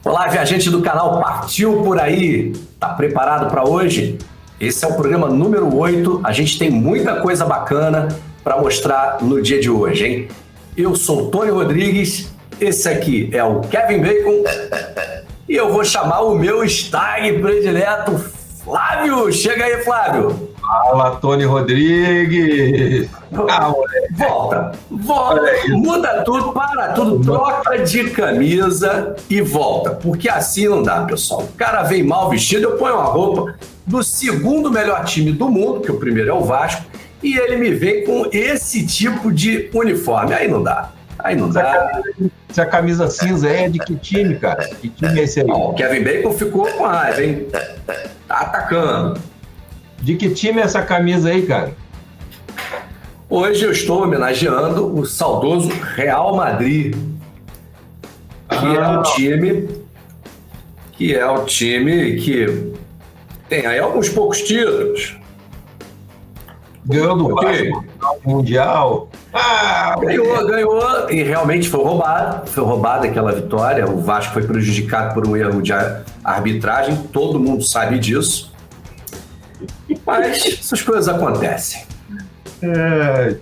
Olá, viajante do canal Partiu Por Aí. Tá preparado para hoje? Esse é o programa número 8. A gente tem muita coisa bacana para mostrar no dia de hoje, hein? Eu sou o Tony Rodrigues, esse aqui é o Kevin Bacon e eu vou chamar o meu stag predileto, Flávio. Chega aí, Flávio. Fala, Tony Rodrigues! Volta, muda tudo, para tudo, troca de camisa e volta, porque assim não dá, pessoal. O cara vem mal vestido, eu ponho uma roupa do segundo melhor time do mundo, que o primeiro é o Vasco, e ele me vem com esse tipo de uniforme. Aí não dá, Se a camisa cinza é de que time, cara? Que time é esse aí? O Kevin Bacon ficou com raiva, hein? Tá atacando. De que time é essa camisa aí, cara? Hoje eu estou homenageando o saudoso Real Madrid, que é o time que tem aí alguns poucos títulos. Ganhou do Vasco, Mundial. Ganhou e realmente foi roubada aquela vitória. O Vasco foi prejudicado por um erro de arbitragem, todo mundo sabe disso. Mas essas coisas acontecem.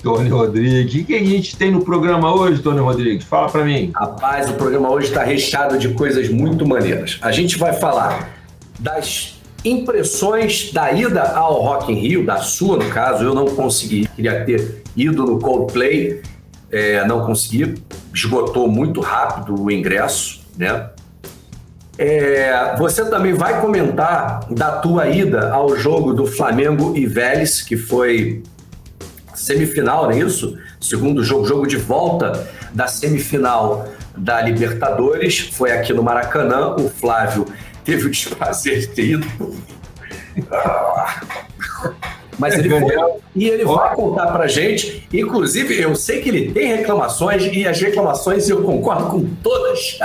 Tony Rodrigues. O que a gente tem no programa hoje, Tony Rodrigues? Fala pra mim. Rapaz, o programa hoje está recheado de coisas muito maneiras. A gente vai falar das impressões da ida ao Rock in Rio, da sua, no caso. Eu não consegui, queria ter ido no Coldplay, não consegui, esgotou muito rápido o ingresso, né? Você também vai comentar da tua ida ao jogo do Flamengo e Vélez, que foi semifinal, não é isso? Segundo jogo de volta da semifinal da Libertadores, foi aqui no Maracanã. O Flávio teve o desprazer de ter ido. Mas ele foi e ele vai contar pra gente. Inclusive, eu sei que ele tem reclamações e as reclamações eu concordo com todas.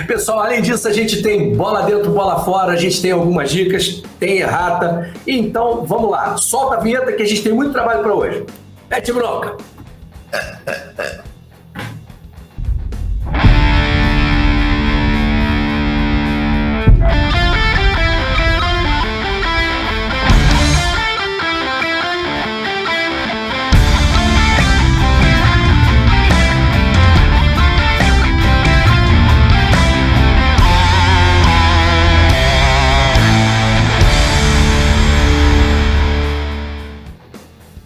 Pessoal, além disso, a gente tem bola dentro, bola fora, a gente tem algumas dicas, tem errata. Então, vamos lá, solta a vinheta que a gente tem muito trabalho para hoje. Mete bronca!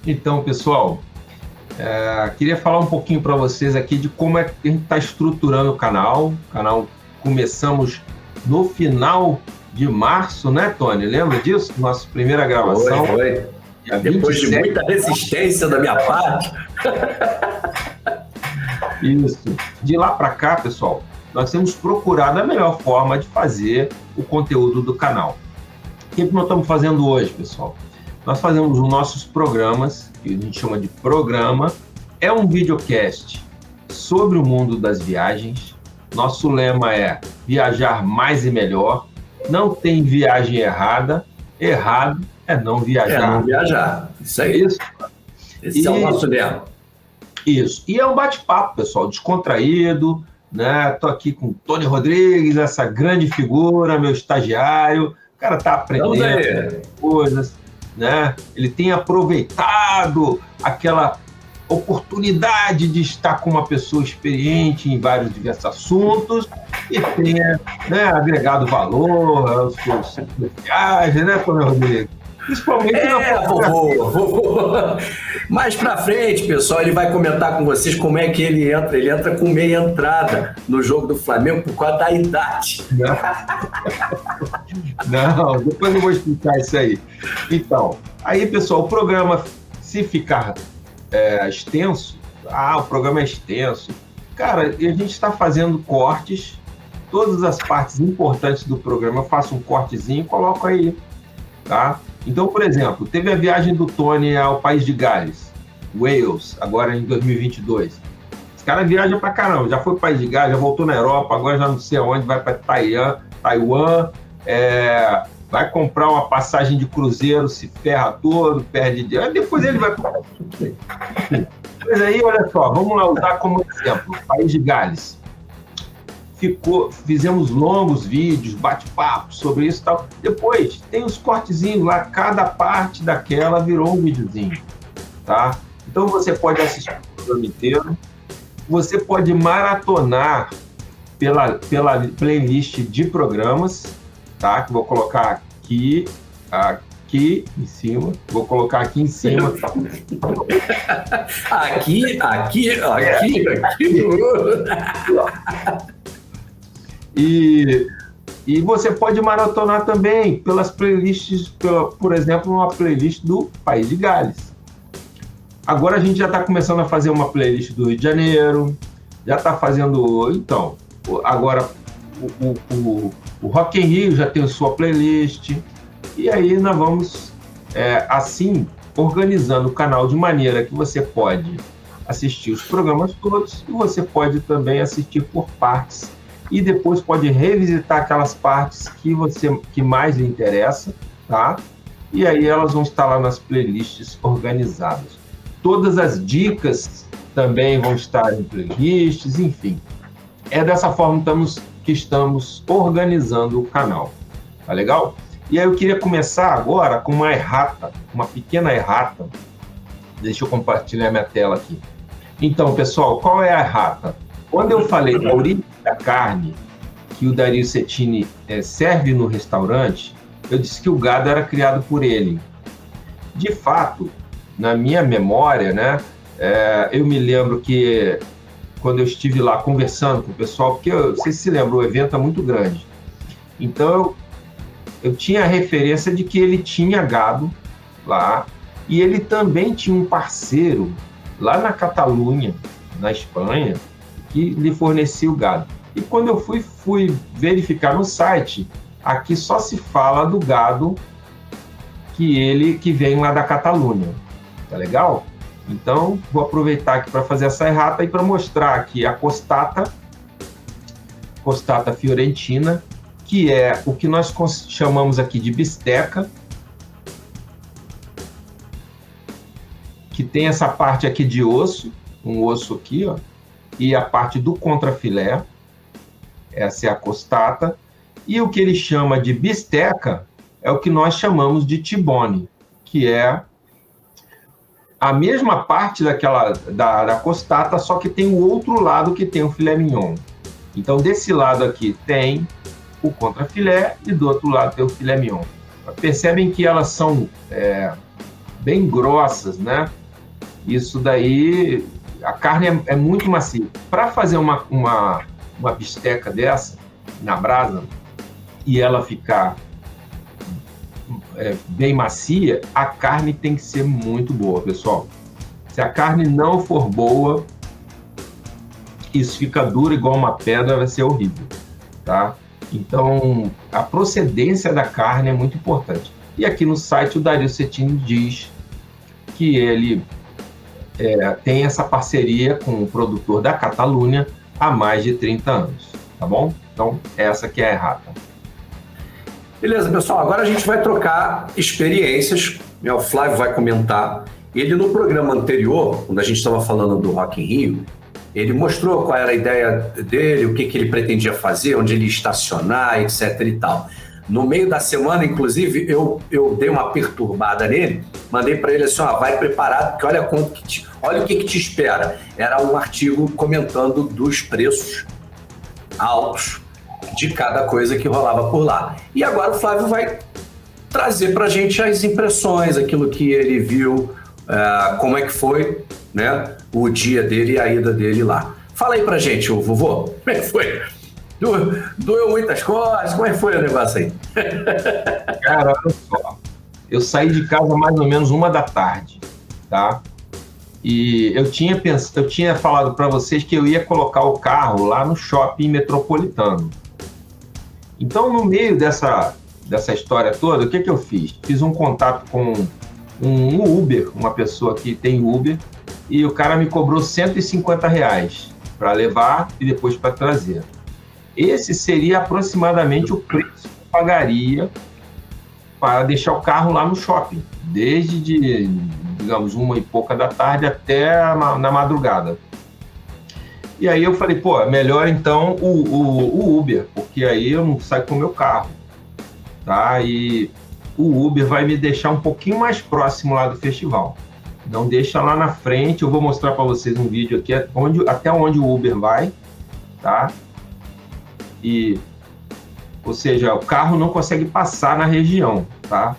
Então, pessoal, queria falar um pouquinho para vocês aqui de como é que a gente está estruturando o canal. Começamos no final de março, né, Tony? Lembra disso? Nossa primeira gravação. Foi. Depois de muita resistência da minha parte. Isso. De lá para cá, pessoal, nós temos procurado a melhor forma de fazer o conteúdo do canal. O que nós estamos fazendo hoje, pessoal? Nós fazemos os nossos programas, que a gente chama de programa. É um videocast sobre o mundo das viagens. Nosso lema é viajar mais e melhor. Não tem viagem errada. Errado é não viajar. Não viajar. Isso aí. Esse é o nosso lema. Isso. E é um bate-papo, pessoal, descontraído, né? Tô aqui com o Tony Rodrigues, essa grande figura, meu estagiário. O cara tá aprendendo coisas, né? Ele tem aproveitado aquela oportunidade de estar com uma pessoa experiente em vários diversos assuntos e tenha, né, agregado valor aos seus viagens, né, Tony Rodrigues? Principalmente vovô. Mais pra frente, pessoal, ele vai comentar com vocês como é que ele entra. Ele entra com meia entrada no jogo do Flamengo por causa da idade. Não, depois eu vou explicar isso aí. Então, aí, pessoal, o programa, se ficar extenso, o programa é extenso. Cara, a gente está fazendo cortes, todas as partes importantes do programa, eu faço um cortezinho e coloco aí, tá? Então, por exemplo, teve a viagem do Tony ao país de Gales, Wales, agora em 2022. Esse cara viaja pra caramba, já foi pro país de Gales, já voltou na Europa, agora já não sei aonde, vai para Taiwan, vai comprar uma passagem de cruzeiro, se ferra todo, perde dinheiro, depois ele vai... Mas aí, olha só, vamos lá usar como exemplo, País de Gales. Fizemos longos vídeos, bate-papo sobre isso e tal. Depois, tem os cortezinhos lá, cada parte daquela virou um videozinho, tá? Então, você pode assistir o programa inteiro, você pode maratonar pela playlist de programas, tá? Que vou colocar aqui em cima. Vou colocar aqui em cima. Aqui. E você pode maratonar também pelas playlists, por exemplo, uma playlist do País de Gales. Agora a gente já está começando a fazer uma playlist do Rio de Janeiro, já está fazendo... Então, agora o Rock in Rio já tem sua playlist, e aí nós vamos, assim, organizando o canal de maneira que você pode assistir os programas todos, e você pode também assistir por partes, e depois pode revisitar aquelas partes que mais lhe interessa, tá? E aí elas vão estar lá nas playlists organizadas. Todas as dicas também vão estar em playlists, enfim. É dessa forma que estamos organizando o canal. Tá legal? E aí eu queria começar agora com uma pequena errata. Deixa eu compartilhar minha tela aqui. Então, pessoal, qual é a errata? Quando eu falei da origem da carne que o Dario Cecchini serve no restaurante, eu disse que o gado era criado por ele. De fato, na minha memória, né, eu me lembro que quando eu estive lá conversando com o pessoal, porque vocês se lembram, o evento é muito grande. Então, eu tinha a referência de que ele tinha gado lá e ele também tinha um parceiro lá na Catalunha, na Espanha, que lhe fornecia o gado. E quando eu fui verificar no site, aqui só se fala do gado que vem lá da Catalunha. Tá legal? Então, vou aproveitar aqui para fazer essa errata e para mostrar aqui a costata fiorentina, que é o que nós chamamos aqui de bisteca, que tem essa parte aqui de osso, um osso aqui, ó, e a parte do contrafilé, essa é a costata, e o que ele chama de bisteca é o que nós chamamos de T-bone, que é a mesma parte da costata, só que tem o outro lado que tem o filé mignon. Então, desse lado aqui tem o contrafilé e do outro lado tem o filé mignon. Percebem que elas são bem grossas, né? Isso daí, a carne é muito macia. Para fazer uma bisteca dessa na brasa e ela ficar bem macia, a carne tem que ser muito boa, pessoal. Se a carne não for boa, isso fica duro igual uma pedra, vai ser horrível, tá? Então, a procedência da carne é muito importante. E aqui no site o Dario Cecchini diz que ele tem essa parceria com o produtor da Catalunha há mais de 30 anos, tá bom? Então, essa que é a errata. Beleza, pessoal, agora a gente vai trocar experiências, né? O Flávio vai comentar. Ele, no programa anterior, quando a gente estava falando do Rock in Rio, ele mostrou qual era a ideia dele, o que ele pretendia fazer, onde ele ia estacionar, etc. e tal. No meio da semana, inclusive, eu dei uma perturbada nele, mandei para ele assim, vai preparado, porque olha o que te espera. Era um artigo comentando dos preços altos de cada coisa que rolava por lá. E agora o Flávio vai trazer para a gente as impressões, aquilo que ele viu, como é que foi, né, o dia dele e a ida dele lá. Fala aí pra gente, o vovô, como é que foi? Doeu muitas costas? Como é que foi o negócio aí? Cara, olha só. Eu saí de casa mais ou menos 1h, tá? E eu tinha falado para vocês que eu ia colocar o carro lá no shopping metropolitano. Então, no meio dessa história toda, o que eu fiz? Fiz um contato com um Uber, uma pessoa que tem Uber, e o cara me cobrou R$150 para levar e depois para trazer. Esse seria aproximadamente o preço que eu pagaria para deixar o carro lá no shopping, desde digamos, 1 e pouca da tarde até na madrugada. E aí eu falei, pô, melhor então o Uber, porque aí eu não saio com o meu carro, tá? E o Uber vai me deixar um pouquinho mais próximo lá do festival. Não deixa lá na frente, eu vou mostrar para vocês um vídeo aqui, até onde o Uber vai, tá? E, ou seja, o carro não consegue passar na região, tá?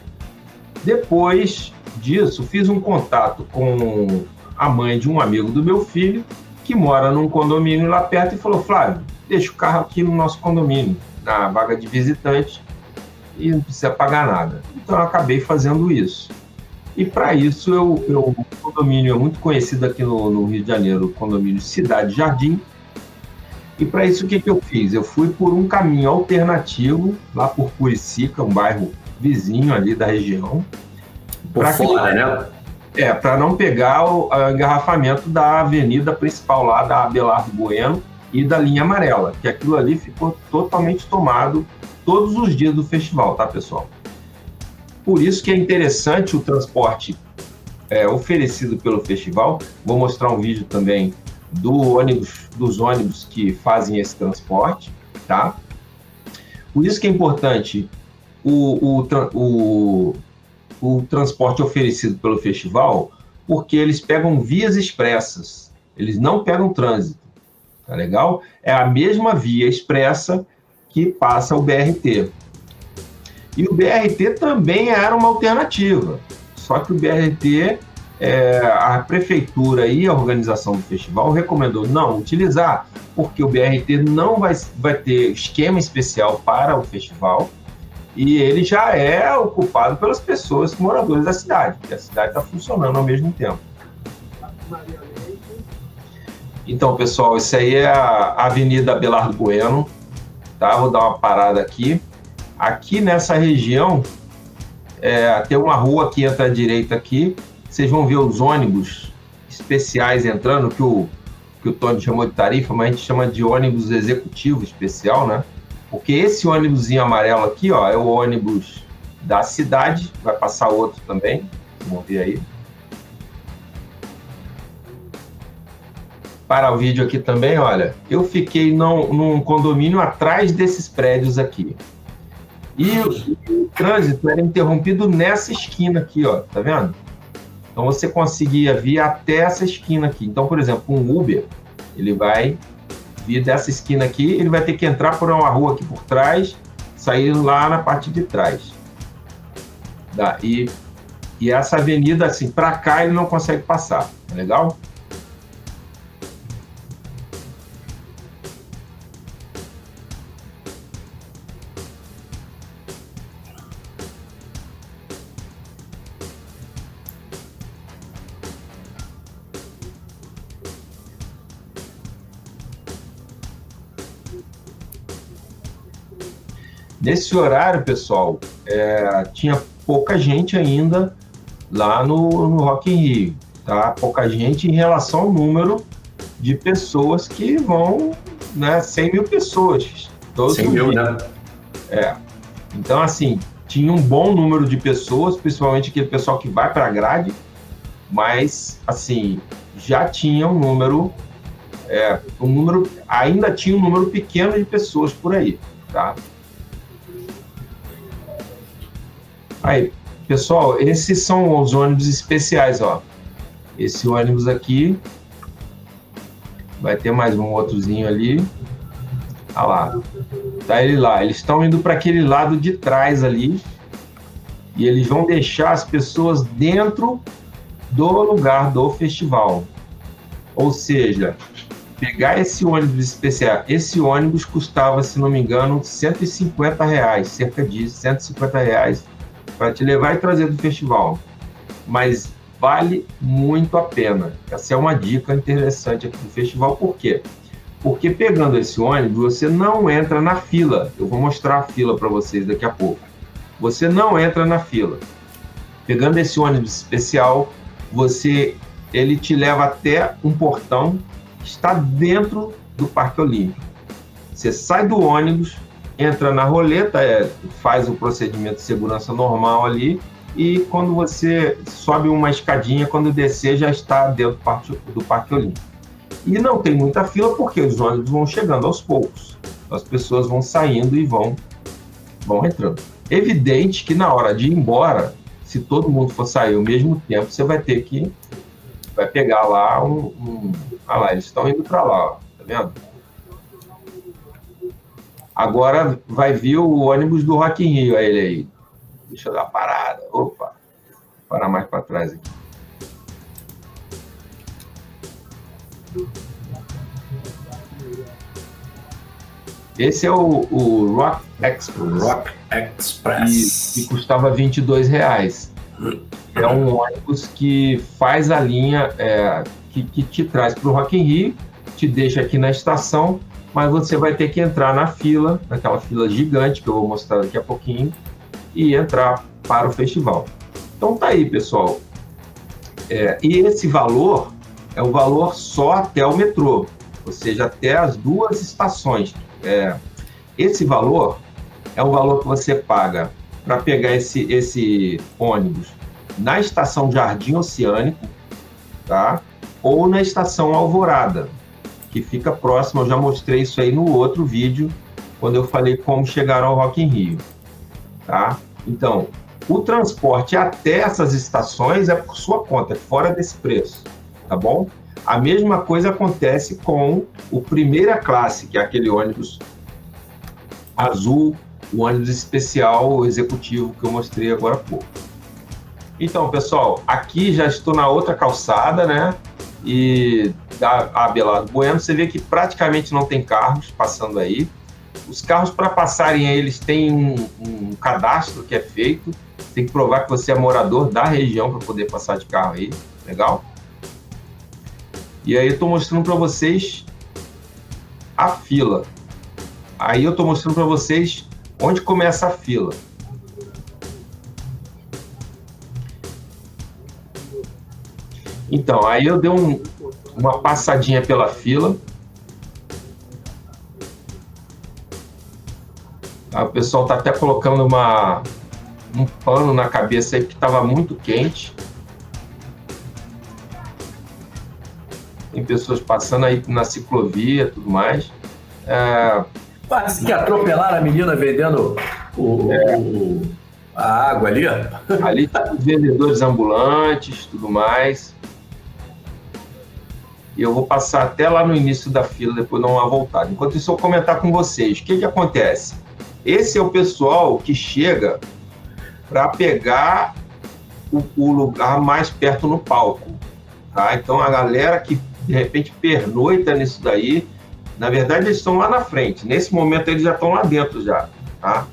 Depois disso, fiz um contato com a mãe de um amigo do meu filho, que mora num condomínio lá perto, e falou, Flávio, deixa o carro aqui no nosso condomínio, na vaga de visitante, e não precisa pagar nada. Então, eu acabei fazendo isso. E para isso, o condomínio é muito conhecido aqui no Rio de Janeiro, o condomínio Cidade Jardim. E para isso, o que eu fiz? Eu fui por um caminho alternativo, lá por Curicica, um bairro vizinho ali da região. Por fora, né? Para não pegar o engarrafamento da avenida principal lá, da Abelardo Bueno e da linha amarela, que aquilo ali ficou totalmente tomado todos os dias do festival, tá, pessoal? Por isso que é interessante o transporte oferecido pelo festival. Vou mostrar um vídeo também dos ônibus que fazem esse transporte, tá? Por isso que é importante o transporte oferecido pelo festival, porque eles pegam vias expressas, eles não pegam trânsito, tá legal? É a mesma via expressa que passa o BRT. E o BRT também era uma alternativa, só que o BRT, a prefeitura e a organização do festival recomendou não utilizar, porque o BRT não vai ter esquema especial para o festival, e ele já é ocupado pelas pessoas moradores da cidade, porque a cidade está funcionando ao mesmo tempo. Então, pessoal, isso aí é a Avenida Abelardo Bueno, tá? Vou dar uma parada aqui. Aqui nessa região, tem uma rua que entra à direita aqui, vocês vão ver os ônibus especiais entrando, que o Tony chamou de tarifa, mas a gente chama de ônibus executivo especial, né? Porque esse ônibusinho amarelo aqui, ó, é o ônibus da cidade, vai passar outro também, vamos ver aí. Para o vídeo aqui também, olha, eu fiquei num condomínio atrás desses prédios aqui. E o trânsito era interrompido nessa esquina aqui, ó, tá vendo? Então você conseguia vir até essa esquina aqui. Então, por exemplo, um Uber, ele vai vir dessa esquina aqui, ele vai ter que entrar por uma rua aqui por trás, sair lá na parte de trás. E essa avenida, assim, para cá ele não consegue passar, tá legal? Nesse horário, pessoal, tinha pouca gente ainda lá no Rock in Rio, tá? Pouca gente em relação ao número de pessoas que vão, né? 100 mil pessoas. 100 mil, né? Então, assim, tinha um bom número de pessoas, principalmente aquele pessoal que vai para a grade, mas, assim, já tinha ainda tinha um número pequeno de pessoas por aí, tá? Aí, pessoal, esses são os ônibus especiais, ó. Esse ônibus aqui, vai ter mais um outrozinho ali. Olha lá, tá ele lá. Eles estão indo para aquele lado de trás ali, e eles vão deixar as pessoas dentro do lugar do festival. Ou seja, pegar esse ônibus especial, esse ônibus custava, se não me engano, R$150, cerca disso, R$150, para te levar e trazer do festival. Mas vale muito a pena. Essa é uma dica interessante aqui do festival. Por quê? Porque pegando esse ônibus, você não entra na fila. Eu vou mostrar a fila para vocês daqui a pouco. Você não entra na fila. Pegando esse ônibus especial, ele te leva até um portão que está dentro do Parque Olímpico. Você sai do ônibus, entra na roleta, faz o procedimento de segurança normal ali, e quando você sobe uma escadinha, quando descer já está dentro do Parque Olímpico. E não tem muita fila porque os ônibus vão chegando aos poucos. As pessoas vão saindo e vão entrando. Evidente que na hora de ir embora, se todo mundo for sair ao mesmo tempo, você vai pegar lá Ah lá, eles estão indo para lá, ó, tá vendo? Agora vai vir o ônibus do Rock in Rio, ele aí. Deixa eu dar uma parada. Opa, parar mais para trás aqui. Esse é o Rock Express. Rock Express. E custava R$22. É um ônibus que faz a linha, que te traz para o Rock in Rio, te deixa aqui na estação, mas você vai ter que entrar na fila, naquela fila gigante que eu vou mostrar daqui a pouquinho, e entrar para o festival. Então tá aí, pessoal. E esse valor é o valor só até o metrô, ou seja, até as 2 estações. Esse valor é o valor que você paga para pegar esse ônibus na estação Jardim Oceânico, tá? Ou na estação Alvorada, que fica próximo. Eu já mostrei isso aí no outro vídeo, quando eu falei como chegar ao Rock in Rio, tá? Então, o transporte até essas estações é por sua conta, é fora desse preço, tá bom? A mesma coisa acontece com o Primeira Classe, que é aquele ônibus azul, o ônibus especial executivo que eu mostrei agora há pouco. Então, pessoal, aqui já estou na outra calçada, né? E da Abelardo Bueno, você vê que praticamente não tem carros passando aí. Os carros, para passarem aí, eles têm um cadastro que é feito. Tem que provar que você é morador da região para poder passar de carro aí. Legal? E aí eu estou mostrando para vocês a fila. Aí eu estou mostrando para vocês onde começa a fila. Então, aí eu dei uma passadinha pela fila. O pessoal está até colocando um pano na cabeça aí, porque estava muito quente. Tem pessoas passando aí na ciclovia e tudo mais. Parece que atropelaram a menina vendendo a água ali. Ali tá os vendedores ambulantes, tudo mais. E eu vou passar até lá no início da fila, depois dar uma voltada. Enquanto isso, eu vou comentar com vocês. O que acontece? Esse é o pessoal que chega para pegar o lugar mais perto no palco, tá? Então, a galera que, de repente, pernoita nisso daí, na verdade, eles estão lá na frente. Nesse momento, eles já estão lá dentro, já, tá?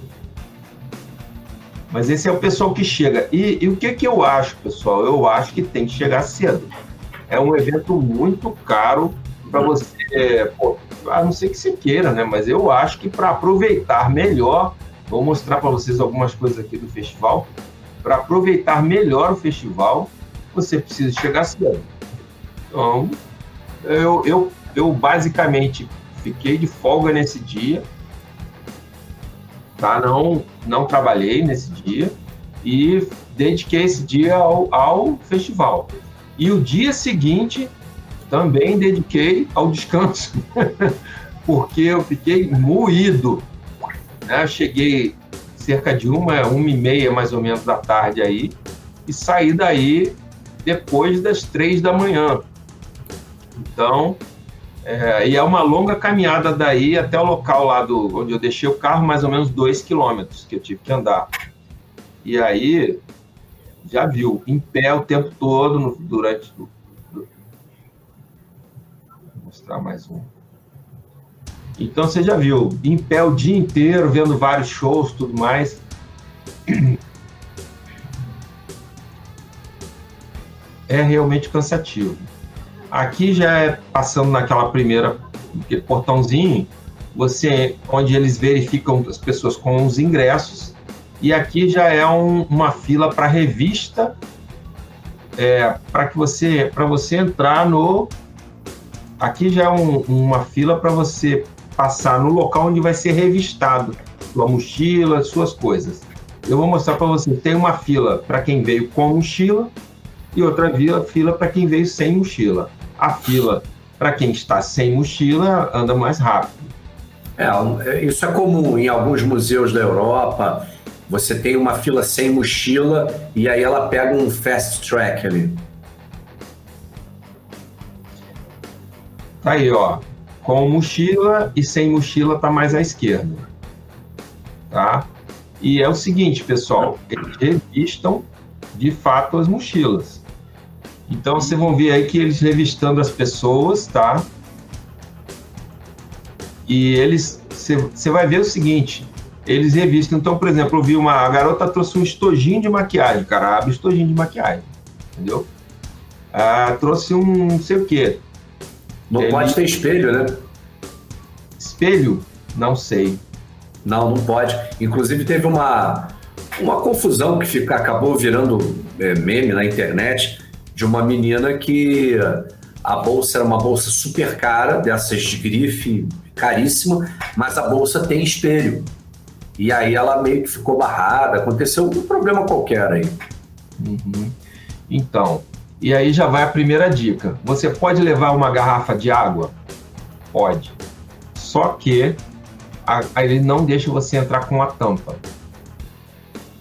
Mas esse é o pessoal que chega. E o que eu acho, pessoal? Eu acho que tem que chegar cedo. É um evento muito caro para você... a não ser que você queira, né? Mas eu acho que para aproveitar melhor... Vou mostrar para vocês algumas coisas aqui do festival. Para aproveitar melhor o festival, você precisa chegar cedo. Então, eu basicamente fiquei de folga nesse dia, tá? Não trabalhei nesse dia e dediquei esse dia ao festival. E o dia seguinte também dediquei ao descanso, porque eu fiquei moído, né? Cheguei cerca de 1h30 mais ou menos da tarde aí e saí daí depois das 3 da manhã. Então, e é uma longa caminhada daí até o local lá onde eu deixei o carro, mais ou menos 2 quilômetros que eu tive que andar. E aí, já viu, em pé o tempo todo, durante... Vou mostrar mais um. Então, você já viu, em pé o dia inteiro, vendo vários shows, tudo mais. É realmente cansativo. Aqui já é passando naquela primeira portãozinho, onde eles verificam as pessoas com os ingressos, e aqui já é uma fila para revista, para você entrar no... Aqui já é uma fila para você passar no local onde vai ser revistado sua mochila, suas coisas. eu vou mostrar para você. Tem uma fila para quem veio com mochila e outra fila para quem veio sem mochila. A fila para quem está sem mochila anda mais rápido. Isso é comum em alguns museus da Europa. Você tem uma fila sem mochila e aí ela pega um fast track ali. Tá aí, ó. Com mochila e sem mochila tá mais à esquerda. Tá? E é o seguinte, pessoal, eles revistam de fato as mochilas. Então vocês vão ver aí que eles revistando as pessoas, tá? E eles, você vai ver o seguinte, eles revistam. Então, por exemplo, eu vi a garota trouxe um estojinho de maquiagem, cara, abre o estojinho de maquiagem, entendeu? Trouxe um não sei o quê. Não pode ter espelho, né? Espelho? Não sei. Não pode. Inclusive teve uma confusão que acabou virando meme na internet de uma menina que a bolsa era uma bolsa super cara, dessas de grife, caríssima, mas a bolsa tem espelho. E aí ela meio que ficou barrada, aconteceu um problema qualquer aí. Uhum. Então, e aí já vai a primeira dica. Você pode levar uma garrafa de água? Pode. Só que ele não deixa você entrar com a tampa.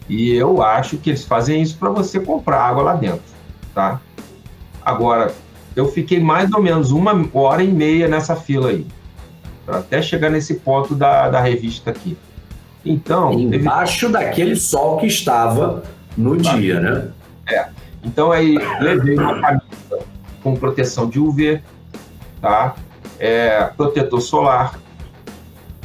E eu acho que eles fazem isso para você comprar água lá dentro, tá? Agora, eu fiquei mais ou menos 1h30 nessa fila aí, para até chegar nesse ponto da revista aqui. Então, embaixo daquele sol que estava no dia, né? Então aí levei uma camisa com proteção de UV, tá? Protetor solar,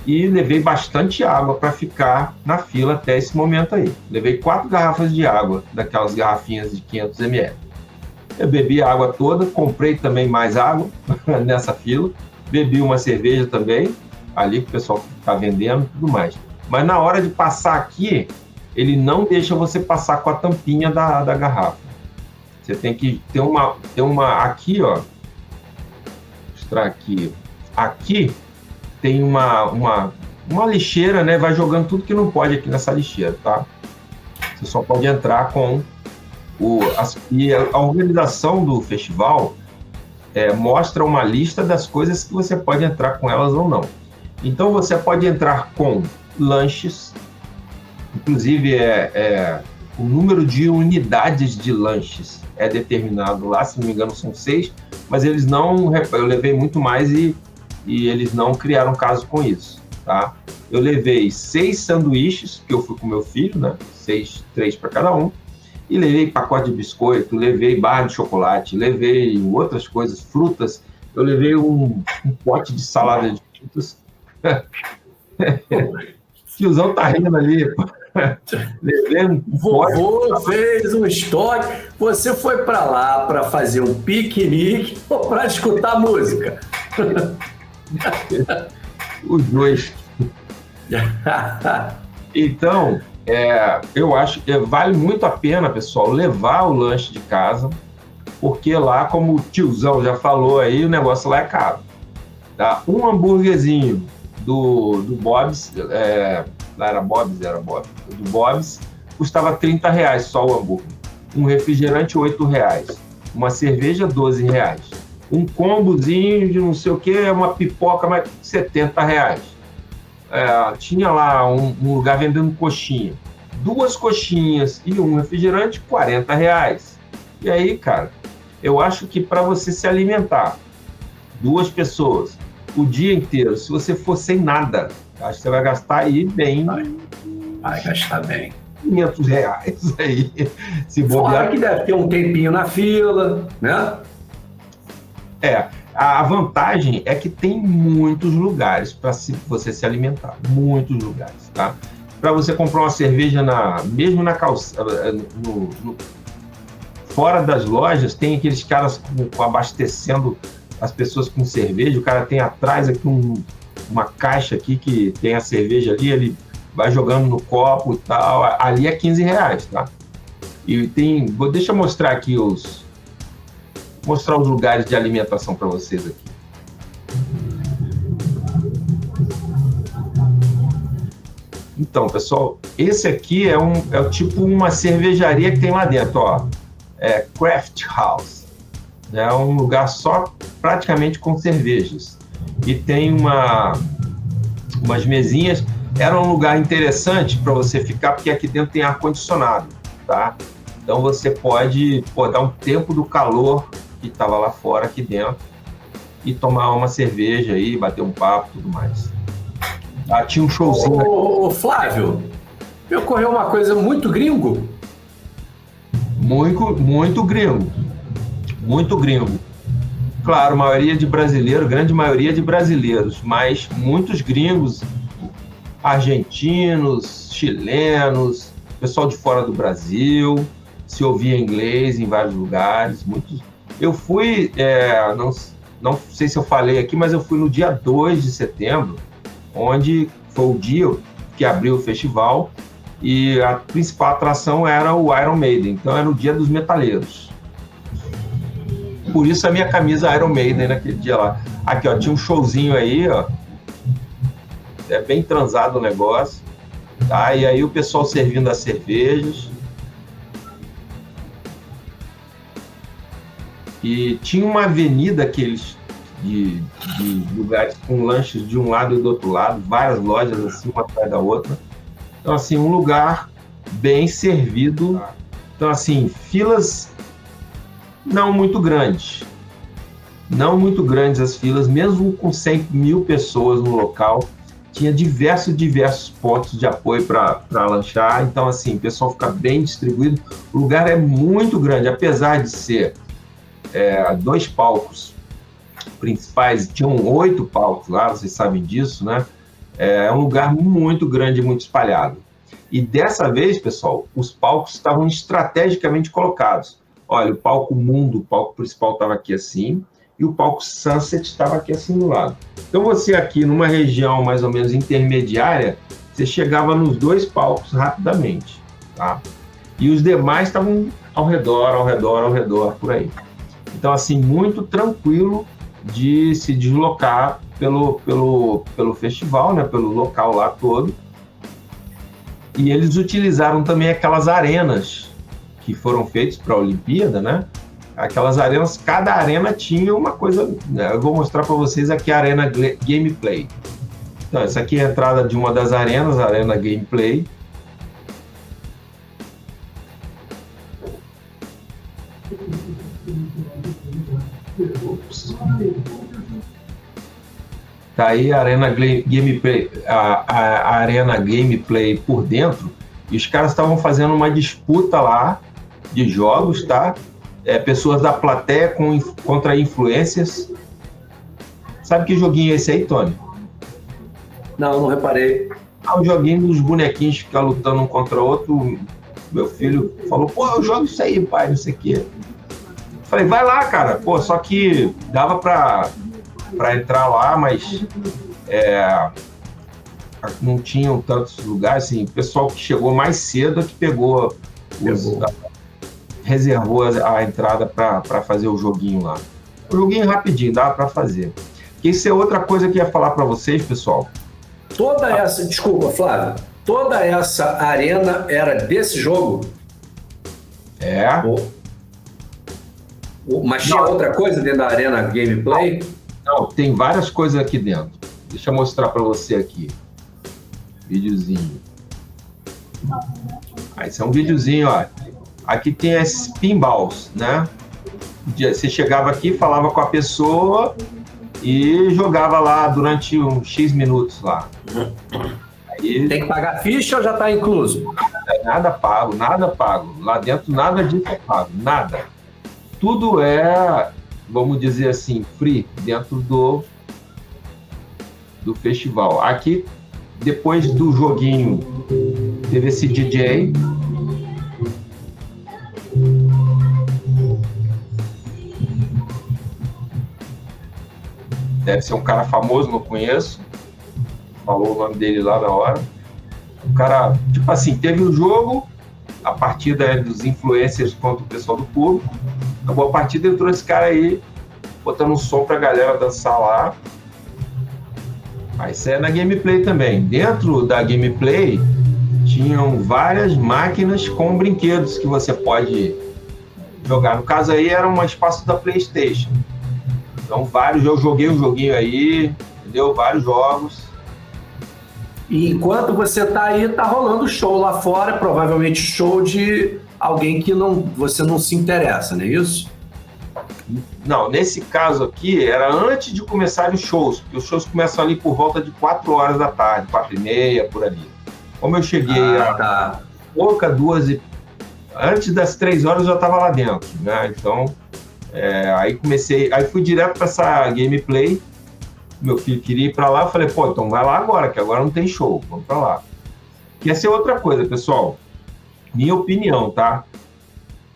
e levei bastante água para ficar na fila até esse momento aí. Levei 4 garrafas de água, daquelas garrafinhas de 500 ml. Eu bebi a água toda, comprei também mais água nessa fila, bebi uma cerveja também, ali que o pessoal está vendendo e tudo mais. Mas na hora de passar aqui, ele não deixa você passar com a tampinha da garrafa. Você tem que ter uma aqui, ó. Vou mostrar aqui. Aqui tem uma lixeira, né? Vai jogando tudo que não pode aqui nessa lixeira, tá? Você só pode entrar com e a organização do festival mostra uma lista das coisas que você pode entrar com elas ou não. Então você pode entrar com lanches, inclusive o número de unidades de lanches é determinado lá, se não me engano são 6, mas eles não, eu levei muito mais e eles não criaram caso com isso, tá? Eu levei 6 sanduíches, que eu fui com meu filho, né? 3 para cada um, e levei pacote de biscoito, levei barra de chocolate, levei outras coisas, frutas, eu levei um pote de salada de frutas. Tiozão tá rindo ali, pô. Levei um vovô fez um estoque. Você foi para lá para fazer um piquenique ou para escutar música? Os dois. Então, eu acho que vale muito a pena, pessoal, levar o lanche de casa, porque lá, como o tiozão já falou aí, o negócio lá é caro. Tá? Um hambúrguerzinho do Bob's, lá era Bob's, do Bob's, custava R$30 só o hambúrguer. Um refrigerante, R$8. Uma cerveja, R$12. Um combozinho de não sei o que, uma pipoca, mais R$70. Tinha lá um lugar vendendo coxinha. 2 coxinhas e um refrigerante, R$40. E aí, cara, eu acho que para você se alimentar, 2 pessoas, o dia inteiro, se você for sem nada, acho que você vai gastar aí bem. Vai gastar bem. R$500 aí. Se fora que deve ter um tempinho na fila, né? A vantagem é que tem muitos lugares para você se alimentar. Muitos lugares, tá? Para você comprar uma cerveja mesmo na calçada, fora das lojas, tem aqueles caras abastecendo as pessoas com cerveja. O cara tem atrás aqui uma caixa aqui que tem a cerveja ali, ele vai jogando no copo e tal. Ali é R$15, tá? E deixa eu mostrar aqui mostrar os lugares de alimentação para vocês aqui. Então, pessoal, esse aqui é tipo uma cervejaria que tem lá dentro, ó. É Craft House. É um lugar só praticamente com cervejas. E tem umas mesinhas. Era um lugar interessante para você ficar, porque aqui dentro tem ar-condicionado, tá? Então você pode dar um tempo do calor que estava lá fora, aqui dentro, e tomar uma cerveja aí, bater um papo e tudo mais. Tinha um showzinho. Ô, Flávio, me ocorreu uma coisa muito gringo. Muito gringo. Muito gringo. Claro, maioria de brasileiros, grande maioria de brasileiros, mas muitos gringos, argentinos, chilenos, pessoal de fora do Brasil, se ouvia inglês em vários lugares. Muitos. Eu fui, não sei se eu falei aqui, mas eu fui no dia 2 de setembro, onde foi o dia que abriu o festival, e a principal atração era o Iron Maiden, então era o dia dos metaleiros. Por isso a minha camisa Iron Maiden naquele dia lá. Aqui, ó, tinha um showzinho aí, ó. É bem transado o negócio. Tá? E aí o pessoal servindo as cervejas. E tinha uma avenida de lugares com lanches de um lado e do outro lado, várias lojas assim, uma atrás da outra. Então, assim, um lugar bem servido. Então, assim, filas não muito grandes. Não muito grandes as filas, mesmo com 100 mil pessoas no local. Tinha diversos pontos de apoio para lanchar. Então, assim, o pessoal fica bem distribuído. O lugar é muito grande, apesar de ser 2 palcos principais, tinham 8 palcos lá, vocês sabem disso, né? É um lugar muito grande e muito espalhado. E dessa vez, pessoal, os palcos estavam estrategicamente colocados. Olha, o palco Mundo, o palco principal estava aqui assim, e o palco Sunset estava aqui assim do lado. Então você aqui numa região mais ou menos intermediária, você chegava nos 2 palcos rapidamente, tá? E os demais estavam ao redor, por aí. Então, assim, muito tranquilo de se deslocar pelo festival, né, pelo local lá todo. E eles utilizaram também aquelas arenas que foram feitas para a Olimpíada, né? Aquelas arenas, cada arena tinha uma coisa, né? Eu vou mostrar para vocês aqui a Arena Gameplay. Então, essa aqui é a entrada de uma das arenas, a Arena Gameplay. Tá aí a Arena Gameplay, a Arena Gameplay por dentro, e os caras estavam fazendo uma disputa lá de jogos, tá? Pessoas da plateia contra influencers. Sabe que joguinho é esse aí, Tony? Não reparei. O joguinho dos bonequinhos ficar lutando um contra o outro. Meu filho falou, pô, eu jogo isso aí, pai, não sei o quê. Falei, vai lá, cara. Pô, só que dava pra entrar lá, mas não tinham tantos lugares, assim, o pessoal que chegou mais cedo é que reservou a entrada para fazer o joguinho lá. O joguinho rapidinho, dava para fazer. Isso é outra coisa que eu ia falar para vocês, pessoal. Desculpa, Flávio, toda essa arena era desse jogo? Mas tinha outra coisa dentro da Arena Gameplay? Não, tem várias coisas aqui dentro. Deixa eu mostrar para você aqui. Videozinho. Esse é um videozinho, ó. Aqui tem esses pinballs, né? Você chegava aqui, falava com a pessoa e jogava lá durante uns X minutos lá. Aí, tem que pagar ficha ou já está incluso? Nada pago. Lá dentro nada disso é pago, nada. Tudo é, vamos dizer assim, free dentro do festival. Aqui, depois do joguinho, teve esse DJ. Deve ser um cara famoso, não conheço. Falou o nome dele lá na hora. O cara, tipo assim, teve um jogo, a partida dos influencers contra o pessoal do público. Acabou a partida, entrou esse cara aí, botando um som pra galera dançar lá. Isso é na gameplay também. Dentro da gameplay, tinham várias máquinas com brinquedos que você pode jogar. No caso aí, era um espaço da PlayStation. Então, eu joguei um joguinho aí, entendeu? Vários jogos. E enquanto você está aí, tá rolando show lá fora, provavelmente show de alguém que você não se interessa, não é isso? Não, nesse caso aqui, era antes de começarem os shows, porque os shows começam ali por volta de 4 horas da tarde, 4h30, por ali. Como eu cheguei pouca, 2 e... Antes das 3 horas eu já estava lá dentro, né? Então, aí fui direto para essa gameplay. Meu filho queria ir para lá, eu falei, pô, então vai lá agora, que agora não tem show, vamos para lá. Que essa é outra coisa, pessoal. Minha opinião, tá?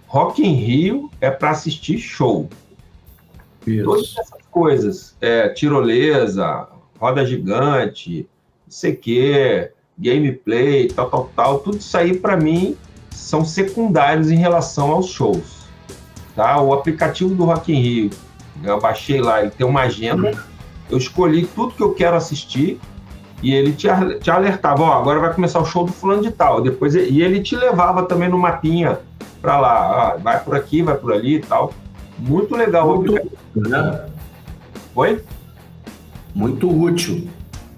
Rock in Rio é para assistir show. Isso. Todas essas coisas, tirolesa, roda gigante, não sei o quê, gameplay, tal, tudo isso aí para mim são secundários em relação aos shows. Tá? O aplicativo do Rock in Rio, eu baixei lá, ele tem uma agenda, eu escolhi tudo que eu quero assistir e ele te alertava, agora vai começar o show do fulano de tal, e ele te levava também no mapinha para lá, vai por aqui, vai por ali e tal. Muito legal. Muito útil, né? Oi? Muito útil.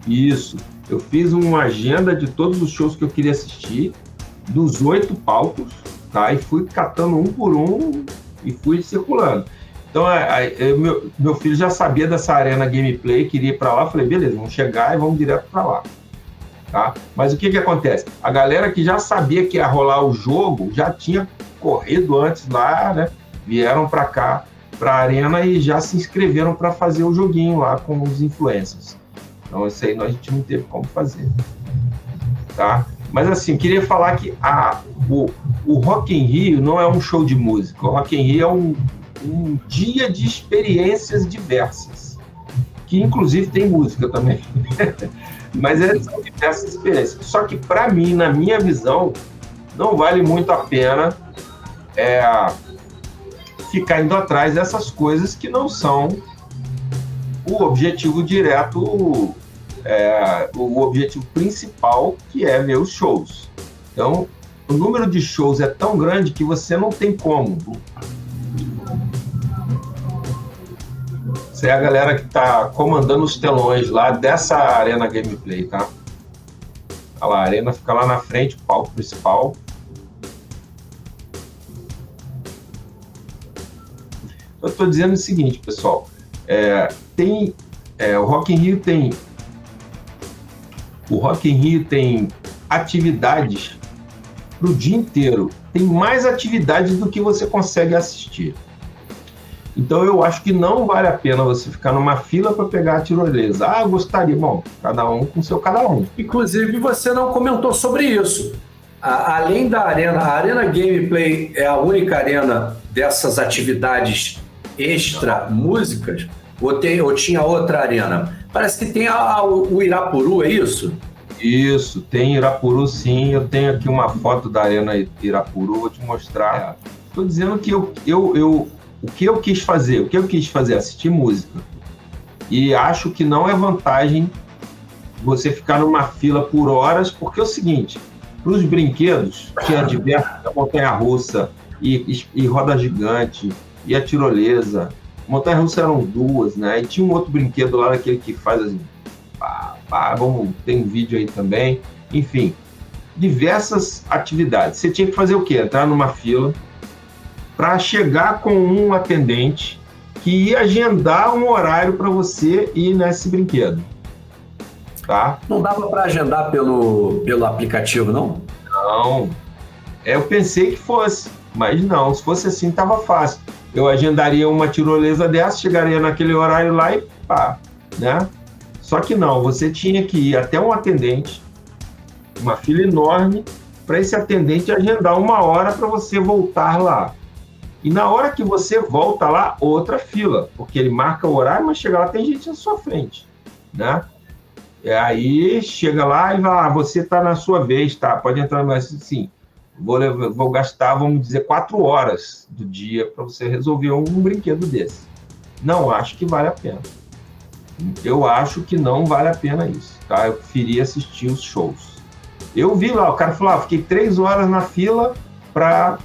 Isso. Eu fiz uma agenda de todos os shows que eu queria assistir, dos 8 palcos, tá? E fui catando um por um e fui circulando. Então, meu filho já sabia dessa arena gameplay, queria ir para lá, falei, beleza, vamos chegar e vamos direto para lá. Tá? Mas o que acontece? A galera que já sabia que ia rolar o jogo, já tinha corrido antes lá, né? Vieram para cá, para a arena e já se inscreveram para fazer o joguinho lá com os influencers. Então, isso aí a gente não teve como fazer. Tá? Mas assim, queria falar que o Rock in Rio não é um show de música. O Rock in Rio é um dia de experiências diversas, que inclusive tem música também. Mas são diversas experiências. Só que para mim, na minha visão, não vale muito a pena ficar indo atrás dessas coisas que não são o objetivo direto, o objetivo principal, que é ver os shows. Então, o número de shows é tão grande que você não tem como. Essa é a galera que está comandando os telões lá dessa arena gameplay, tá? Olha lá, a arena fica lá na frente, o palco principal. Eu estou dizendo o seguinte, pessoal, o Rock in Rio tem atividades para o dia inteiro, tem mais atividades do que você consegue assistir. Então eu acho que não vale a pena você ficar numa fila para pegar a tirolesa. Eu gostaria, bom, cada um com seu cada um. Inclusive você não comentou sobre isso. Além da arena, a Arena Gameplay é a única arena dessas atividades extra músicas? Ou tinha outra arena? Parece que tem o Irapuru, é isso? Isso, tem Irapuru sim. Eu tenho aqui uma foto da Arena Irapuru, vou te mostrar. Estou dizendo que o que eu quis fazer? Assistir música. E acho que não é vantagem você ficar numa fila por horas, porque é o seguinte, para os brinquedos, tinha diversas, a montanha-russa e roda gigante, e a tirolesa. Montanha-russa eram 2, né? E tinha um outro brinquedo lá, daquele que faz assim, tem um vídeo aí também. Enfim, diversas atividades. Você tinha que fazer o quê? Entrar numa fila para chegar com um atendente que ia agendar um horário para você ir nesse brinquedo. Tá? Não dava para agendar pelo aplicativo, não? Não. Eu pensei que fosse, mas não. Se fosse assim, estava fácil. Eu agendaria uma tirolesa dessa, chegaria naquele horário lá e pá, né? Só que não, você tinha que ir até um atendente, uma fila enorme, para esse atendente agendar uma hora para você voltar lá. E na hora que você volta lá, outra fila, porque ele marca o horário, mas chega lá, tem gente na sua frente, né? E aí chega lá e vai, você está na sua vez, tá? Pode entrar, mas assim, vou gastar, vamos dizer, 4 horas do dia para você resolver um brinquedo desse. Não acho que vale a pena. eu acho que não vale a pena isso, tá? Eu preferia assistir os shows. Eu vi lá, o cara falou, fiquei 3 horas na fila para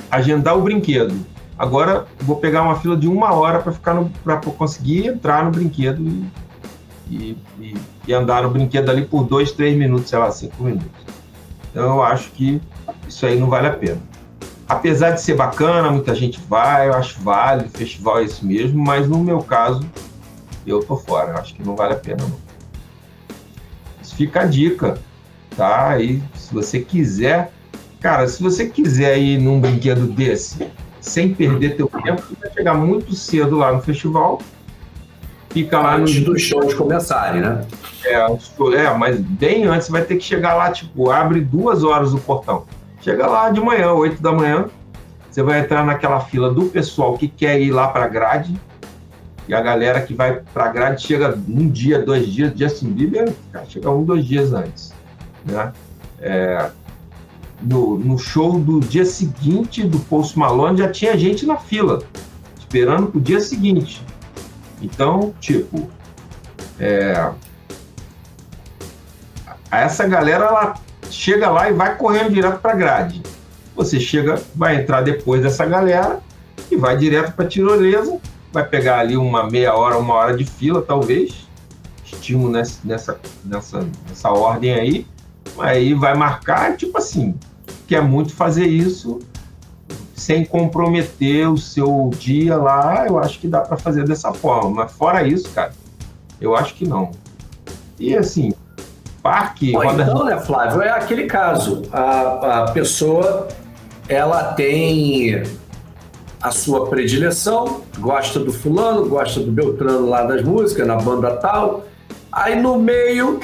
agendar o brinquedo. Agora vou pegar uma fila de 1 hora para conseguir entrar no brinquedo e andar no brinquedo ali por 2, 3 minutos, sei lá, 5 minutos. Então eu acho que isso aí não vale a pena. Apesar de ser bacana, muita gente vai, eu acho válido, festival é isso mesmo, mas no meu caso, eu tô fora, eu acho que não vale a pena não. Isso fica a dica, tá? E se você quiser, cara, se você quiser ir num brinquedo desse, sem perder teu tempo, você vai chegar muito cedo lá no festival, fica lá antes dos shows começarem, né? Mas bem antes, você vai ter que chegar lá, tipo, abre 2 horas o portão. Chega lá de manhã, 8 da manhã, você vai entrar naquela fila do pessoal que quer ir lá pra grade, e a galera que vai pra grade chega 1 dia, 2 dias, Justin Bieber, cara, chega 1, 2 dias antes, né? No show do dia seguinte do Post Malone já tinha gente na fila, esperando pro dia seguinte. Então, tipo, essa galera, ela chega lá e vai correndo direto para a grade. Você vai entrar depois dessa galera e vai direto para a tirolesa, vai pegar ali uma meia hora, 1 hora de fila, talvez, estimo nessa ordem aí vai marcar, tipo assim, quer muito fazer isso sem comprometer o seu dia lá, eu acho que dá para fazer dessa forma, mas fora isso, cara, eu acho que não. E assim, parque... Então, né, Flávio, é aquele caso, a pessoa, ela tem a sua predileção, gosta do fulano, gosta do Beltrano lá das músicas, na banda tal, aí no meio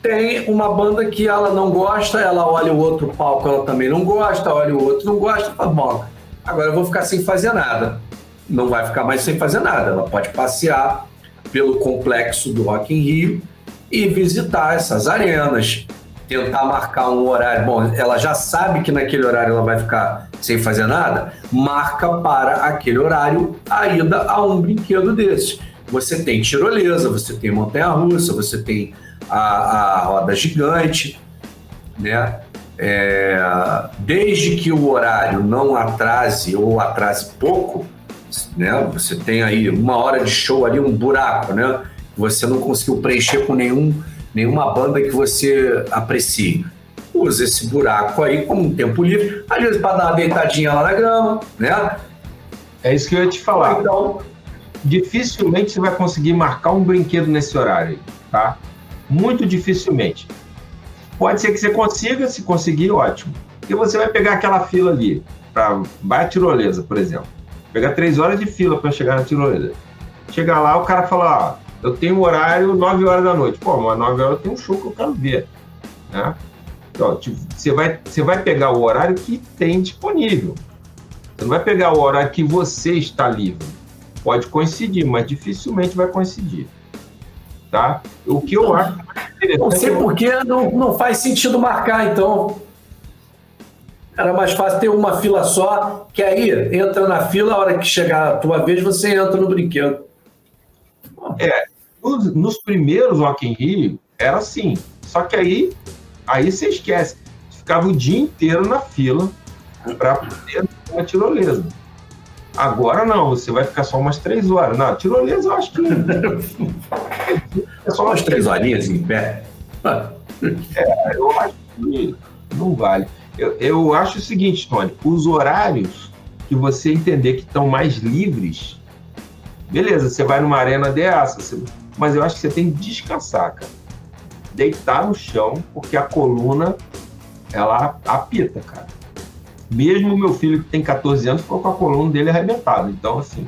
tem uma banda que ela não gosta, ela olha o outro palco, ela também não gosta, olha o outro não gosta, fala, bom, agora eu vou ficar sem fazer nada. Não vai ficar mais sem fazer nada, ela pode passear pelo complexo do Rock in Rio e visitar essas arenas, tentar marcar um horário. Bom, ela já sabe que naquele horário ela vai ficar sem fazer nada, marca para aquele horário a ida a um brinquedo desse. Você tem tirolesa, você tem montanha-russa, você tem a roda gigante, né? Desde que o horário não atrase ou atrase pouco, né? Você tem aí 1 hora de show ali, um buraco, né? Você não conseguiu preencher com nenhuma banda que você aprecie. Usa esse buraco aí como um tempo livre, às vezes para dar uma deitadinha lá na grama, né? É isso que eu ia te falar. Então, dificilmente você vai conseguir marcar um brinquedo nesse horário, tá? Muito dificilmente. Pode ser que você consiga, se conseguir, ótimo. Porque você vai pegar aquela fila ali, vai a tirolesa, por exemplo. Pegar 3 horas de fila para chegar na tirolesa. Chegar lá, o cara fala, eu tenho um horário 9 horas da noite. Pô, mas 9 horas eu tenho um show que eu quero ver, né? Então, tipo, você vai pegar o horário que tem disponível. Você não vai pegar o horário que você está livre. Pode coincidir, mas dificilmente vai coincidir. Tá? O que eu acho... Não sei por que não faz sentido marcar, então. Era mais fácil ter uma fila só, que aí entra na fila, a hora que chegar a tua vez, você entra no brinquedo. Nos primeiros Rock in Rio, era assim. Só que aí você esquece. Você ficava o dia inteiro na fila para poder uma tirolesa. Agora não, você vai ficar só umas 3 horas. Na tirolesa eu acho que... é só umas 3 horinhas em pé. Eu acho que não vale. Eu acho o seguinte, Tony, os horários que você entender que estão mais livres, beleza, você vai numa arena dessa, mas eu acho que você tem que descansar, cara. Deitar no chão, porque a coluna, ela apita, cara. Mesmo o meu filho, que tem 14 anos, ficou com a coluna dele arrebentada. Então, assim,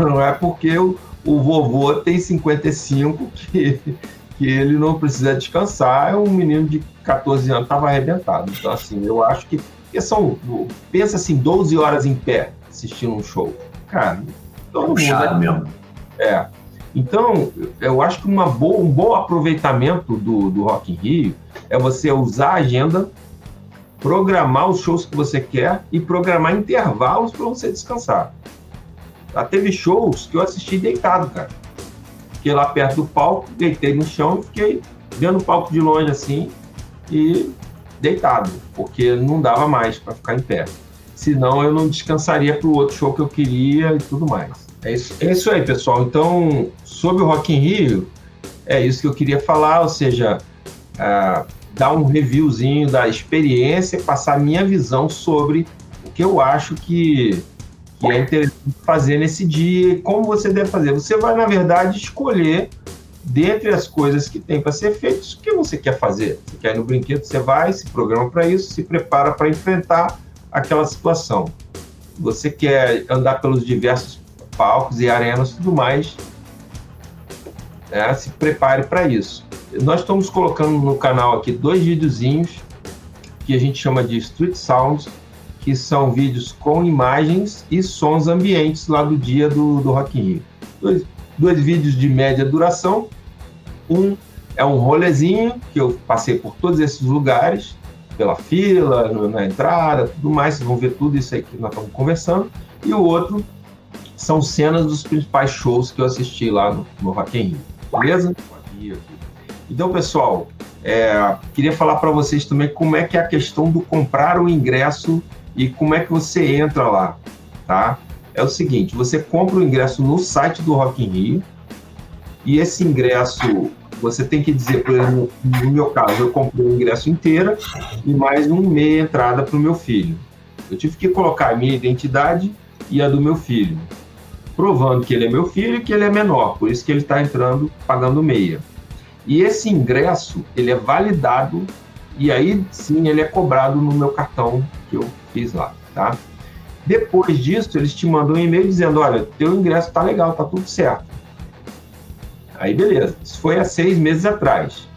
não é porque o vovô tem 55 que ele não precisa descansar. Um menino de 14 anos estava arrebentado. Então, assim, eu acho que pensa assim, 12 horas em pé assistindo um show. Cara, todo mundo mesmo. Então, eu acho que um bom aproveitamento do Rock in Rio é você usar a agenda, programar os shows que você quer e programar intervalos para você descansar. Teve shows que eu assisti deitado, cara. fiquei lá perto do palco, deitei no chão e fiquei vendo o palco de longe assim e deitado, porque não dava mais para ficar em pé. Senão eu não descansaria para o outro show que eu queria e tudo mais. É isso aí, pessoal. Então, sobre o Rock in Rio, é isso que eu queria falar, ou seja, dar um reviewzinho da experiência e passar a minha visão sobre o que eu acho que é interessante fazer nesse dia e como você deve fazer. Você vai, na verdade, escolher dentre as coisas que tem para ser feitas o que você quer fazer. Você quer ir no brinquedo, você vai, se programa para isso, se prepara para enfrentar aquela situação. Você quer andar pelos diversos palcos e arenas e tudo mais, né? Se prepare para isso. Nós estamos colocando no canal aqui 2 videozinhos que a gente chama de Street Sounds, que são vídeos com imagens e sons ambientes lá do dia do Rock in Rio. Dois vídeos de média duração. Um é um rolezinho que eu passei por todos esses lugares, pela fila, na entrada, tudo mais, vocês vão ver tudo isso aí que nós estamos conversando. E o outro são cenas dos principais shows que eu assisti lá no Rock in Rio, beleza? Então, pessoal, queria falar para vocês também como é que é a questão do comprar o ingresso e como é que você entra lá, tá? É o seguinte, você compra o ingresso no site do Rock in Rio e esse ingresso, você tem que dizer, por exemplo, no meu caso, eu comprei o ingresso inteiro e mais meia entrada para o meu filho. Eu tive que colocar a minha identidade e a do meu filho, provando que ele é meu filho e que ele é menor, por isso que ele está entrando pagando meia. E esse ingresso, ele é validado e aí sim ele é cobrado no meu cartão que eu fiz lá, tá? Depois disso, eles te mandam um e-mail dizendo, olha, teu ingresso tá legal, tá tudo certo. Aí beleza, isso foi há 6 meses atrás.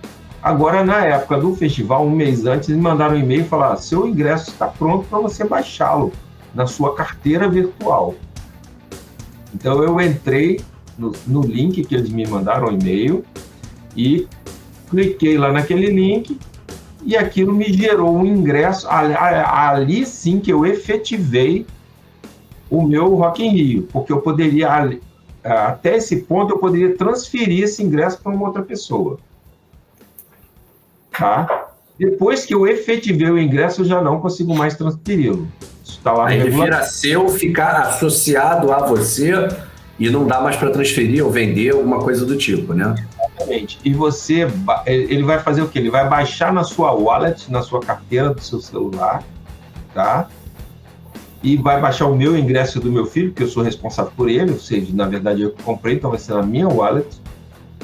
Agora, na época do festival, 1 mês antes, eles mandaram um e-mail e falaram, seu ingresso está pronto para você baixá-lo na sua carteira virtual. Então eu entrei no link que eles me mandaram, um e-mail, e cliquei lá naquele link e aquilo me gerou um ingresso. Ali sim que eu efetivei o meu Rock in Rio, porque eu poderia, até esse ponto, eu poderia transferir esse ingresso para uma outra pessoa. Tá? Depois que eu efetivei o ingresso, eu já não consigo mais transferi-lo. Isso está lá no regulamento. Ele vira seu, ficar associado a você e não dá mais para transferir ou vender, alguma coisa do tipo, né? Exatamente. E ele vai fazer o quê? Ele vai baixar na sua wallet, na sua carteira do seu celular, tá? E vai baixar o meu ingresso do meu filho, que eu sou responsável por ele, ou seja, na verdade eu comprei, então vai ser na minha wallet,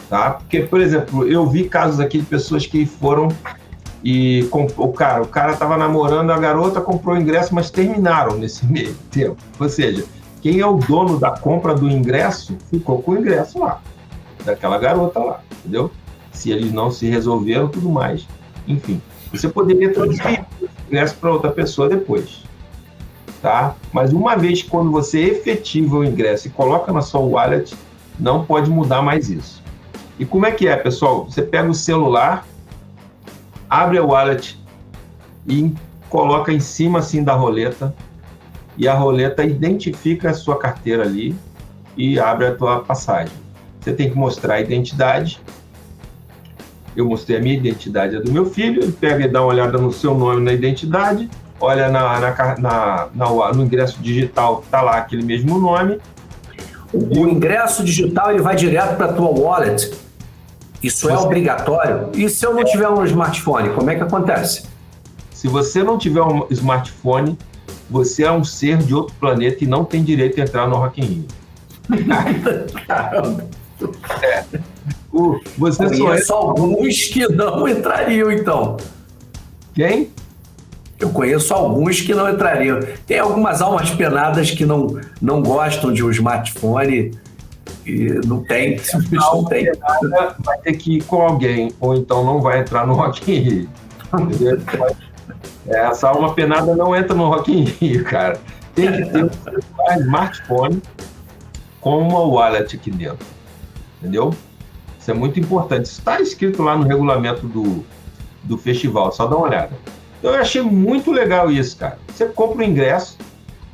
tá? Porque, por exemplo, eu vi casos aqui de pessoas que foram e o cara estava namorando a garota, comprou o ingresso, mas terminaram nesse meio tempo. Ou seja, quem é o dono da compra do ingresso ficou com o ingresso lá, daquela garota lá, entendeu? Se eles não se resolveram, tudo mais. Enfim, você poderia transferir o ingresso para outra pessoa depois, tá? Mas uma vez quando você efetiva o ingresso e coloca na sua wallet, não pode mudar mais isso. E como é que é, pessoal? Você pega o celular, abre a wallet e coloca em cima assim da roleta, e a roleta identifica a sua carteira ali e abre a tua passagem. Você tem que mostrar a identidade. Eu mostrei a minha identidade, a do meu filho. Ele pega e dá uma olhada no seu nome na identidade, olha no ingresso digital, está lá aquele mesmo nome. O ingresso digital ele vai direto para a tua wallet. Isso é obrigatório? E se eu não tiver um smartphone, como é que acontece? Se você não tiver um smartphone, você é um ser de outro planeta e não tem direito a entrar no Rock in Rio. Caramba. Você eu conheço alguns que não entrariam, então. Quem? Eu conheço alguns que não entrariam. Tem algumas almas penadas que não gostam de um smartphone e não tem. Não tem. Vai ter que ir com alguém, ou então não vai entrar no Rock in Rio. Entendeu? Essa alma penada não entra no Rock in Rio, cara. Tem que ter um smartphone com uma wallet aqui dentro. Entendeu? Isso é muito importante. Isso está escrito lá no regulamento do festival, só dá uma olhada. Então eu achei muito legal isso, cara. Você compra o ingresso,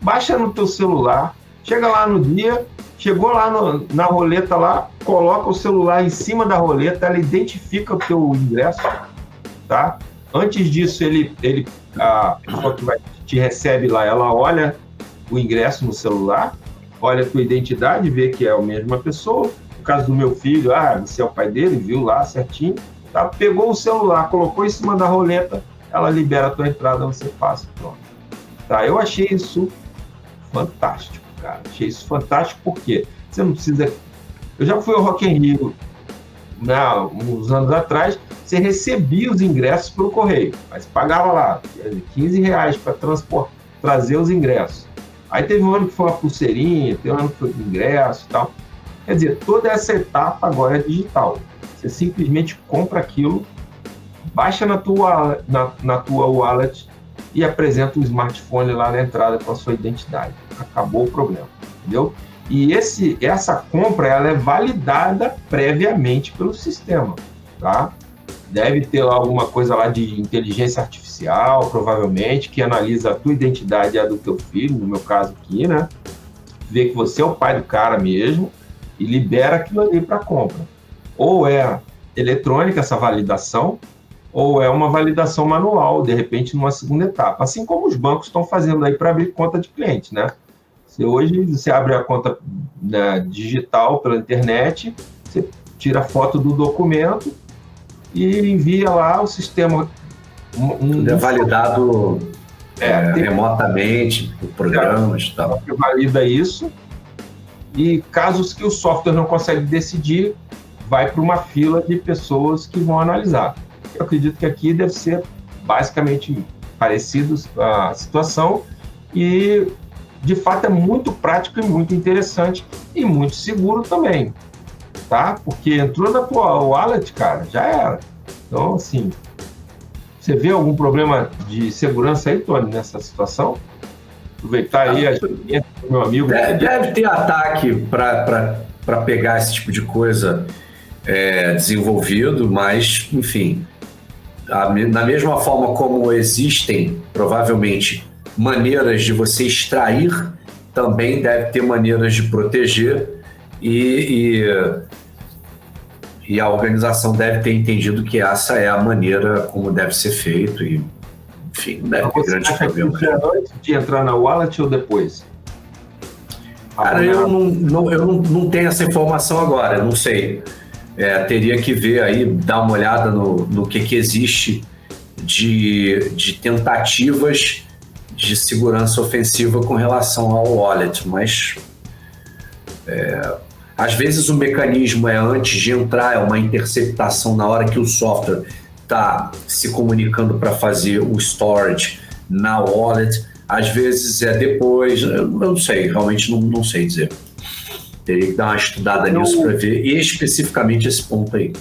baixa no teu celular, chega lá no dia, chegou lá na roleta lá, coloca o celular em cima da roleta, ela identifica o teu ingresso, tá? Antes disso, a pessoa que te recebe lá, ela olha o ingresso no celular, olha a tua identidade, vê que é a mesma pessoa. No caso do meu filho, você é o pai dele, viu lá certinho, tá? Pegou o celular, colocou em cima da roleta, ela libera a tua entrada, você passa, pronto. Tá? Eu achei isso fantástico, cara. Achei isso fantástico porque você não precisa... Eu já fui ao Rock in Rio, uns anos atrás, você recebia os ingressos pelo correio, mas pagava lá R$15 para trazer os ingressos. Aí teve um ano que foi uma pulseirinha, teve um ano que foi ingresso e tal. Quer dizer, toda essa etapa agora é digital. Você simplesmente compra aquilo, baixa na tua wallet e apresenta o smartphone lá na entrada com a sua identidade. Acabou o problema, entendeu? E essa compra ela é validada previamente pelo sistema, tá? Deve ter lá alguma coisa lá de inteligência artificial, provavelmente, que analisa a tua identidade e a do teu filho, no meu caso aqui, né? Vê que você é o pai do cara mesmo e libera aquilo ali para compra. Ou é eletrônica essa validação, ou é uma validação manual, de repente numa segunda etapa. Assim como os bancos estão fazendo aí para abrir conta de cliente, né? Hoje você abre a conta digital pela internet, você tira a foto do documento e envia lá o sistema. Tudo é validado remotamente, por programas e tal. Valida isso, e casos que o software não consegue decidir, vai para uma fila de pessoas que vão analisar. Eu acredito que aqui deve ser basicamente parecido a situação e, de fato, é muito prático e muito interessante e muito seguro também, tá? Porque entrou na tua wallet, cara, já era. Então, assim, você vê algum problema de segurança aí, Tony, nessa situação? Aproveitar aí a experiência do meu amigo. Deve ter ataque para pegar esse tipo de coisa desenvolvido, mas, enfim, da mesma forma como existem, provavelmente, maneiras de você extrair, também deve ter maneiras de proteger e a organização deve ter entendido que essa é a maneira como deve ser feito e, enfim, não deve ter grandes problemas. Você acha que antes de entrar na wallet ou depois? Cara, eu não tenho essa informação agora, eu não sei. Teria que ver aí, dar uma olhada no que existe de tentativas de segurança ofensiva com relação ao wallet, mas às vezes o mecanismo antes de entrar, é uma interceptação na hora que o software está se comunicando para fazer o storage na wallet, às vezes depois, eu não sei, realmente não sei dizer. Teria que dar uma estudada nisso para ver especificamente esse ponto aí.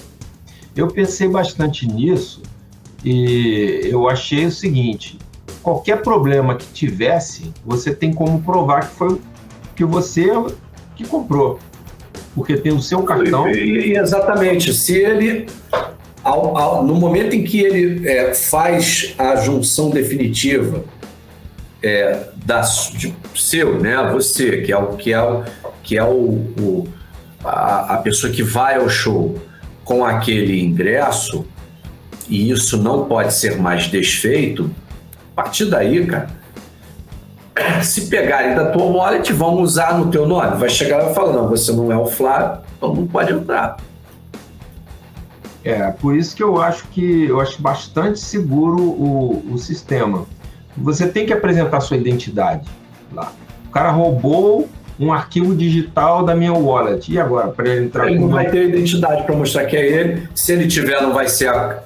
Eu pensei bastante nisso e eu achei o seguinte: qualquer problema que tivesse, você tem como provar que foi que você que comprou, porque tem o seu cartão. Exatamente. Se ele, no momento em que ele faz a junção definitiva seu, né, você que é a pessoa que vai ao show com aquele ingresso, e isso não pode ser mais desfeito, a partir daí, cara, se pegarem da tua wallet, vão usar no teu nome. Vai chegar e falar, não, você não é o Flávio, então não pode entrar. Por isso que eu acho bastante seguro o sistema. Você tem que apresentar sua identidade lá. O cara roubou um arquivo digital da minha wallet. E agora, para ele entrar... Ele não vai ter identidade para mostrar que é ele. Se ele tiver, não vai ser a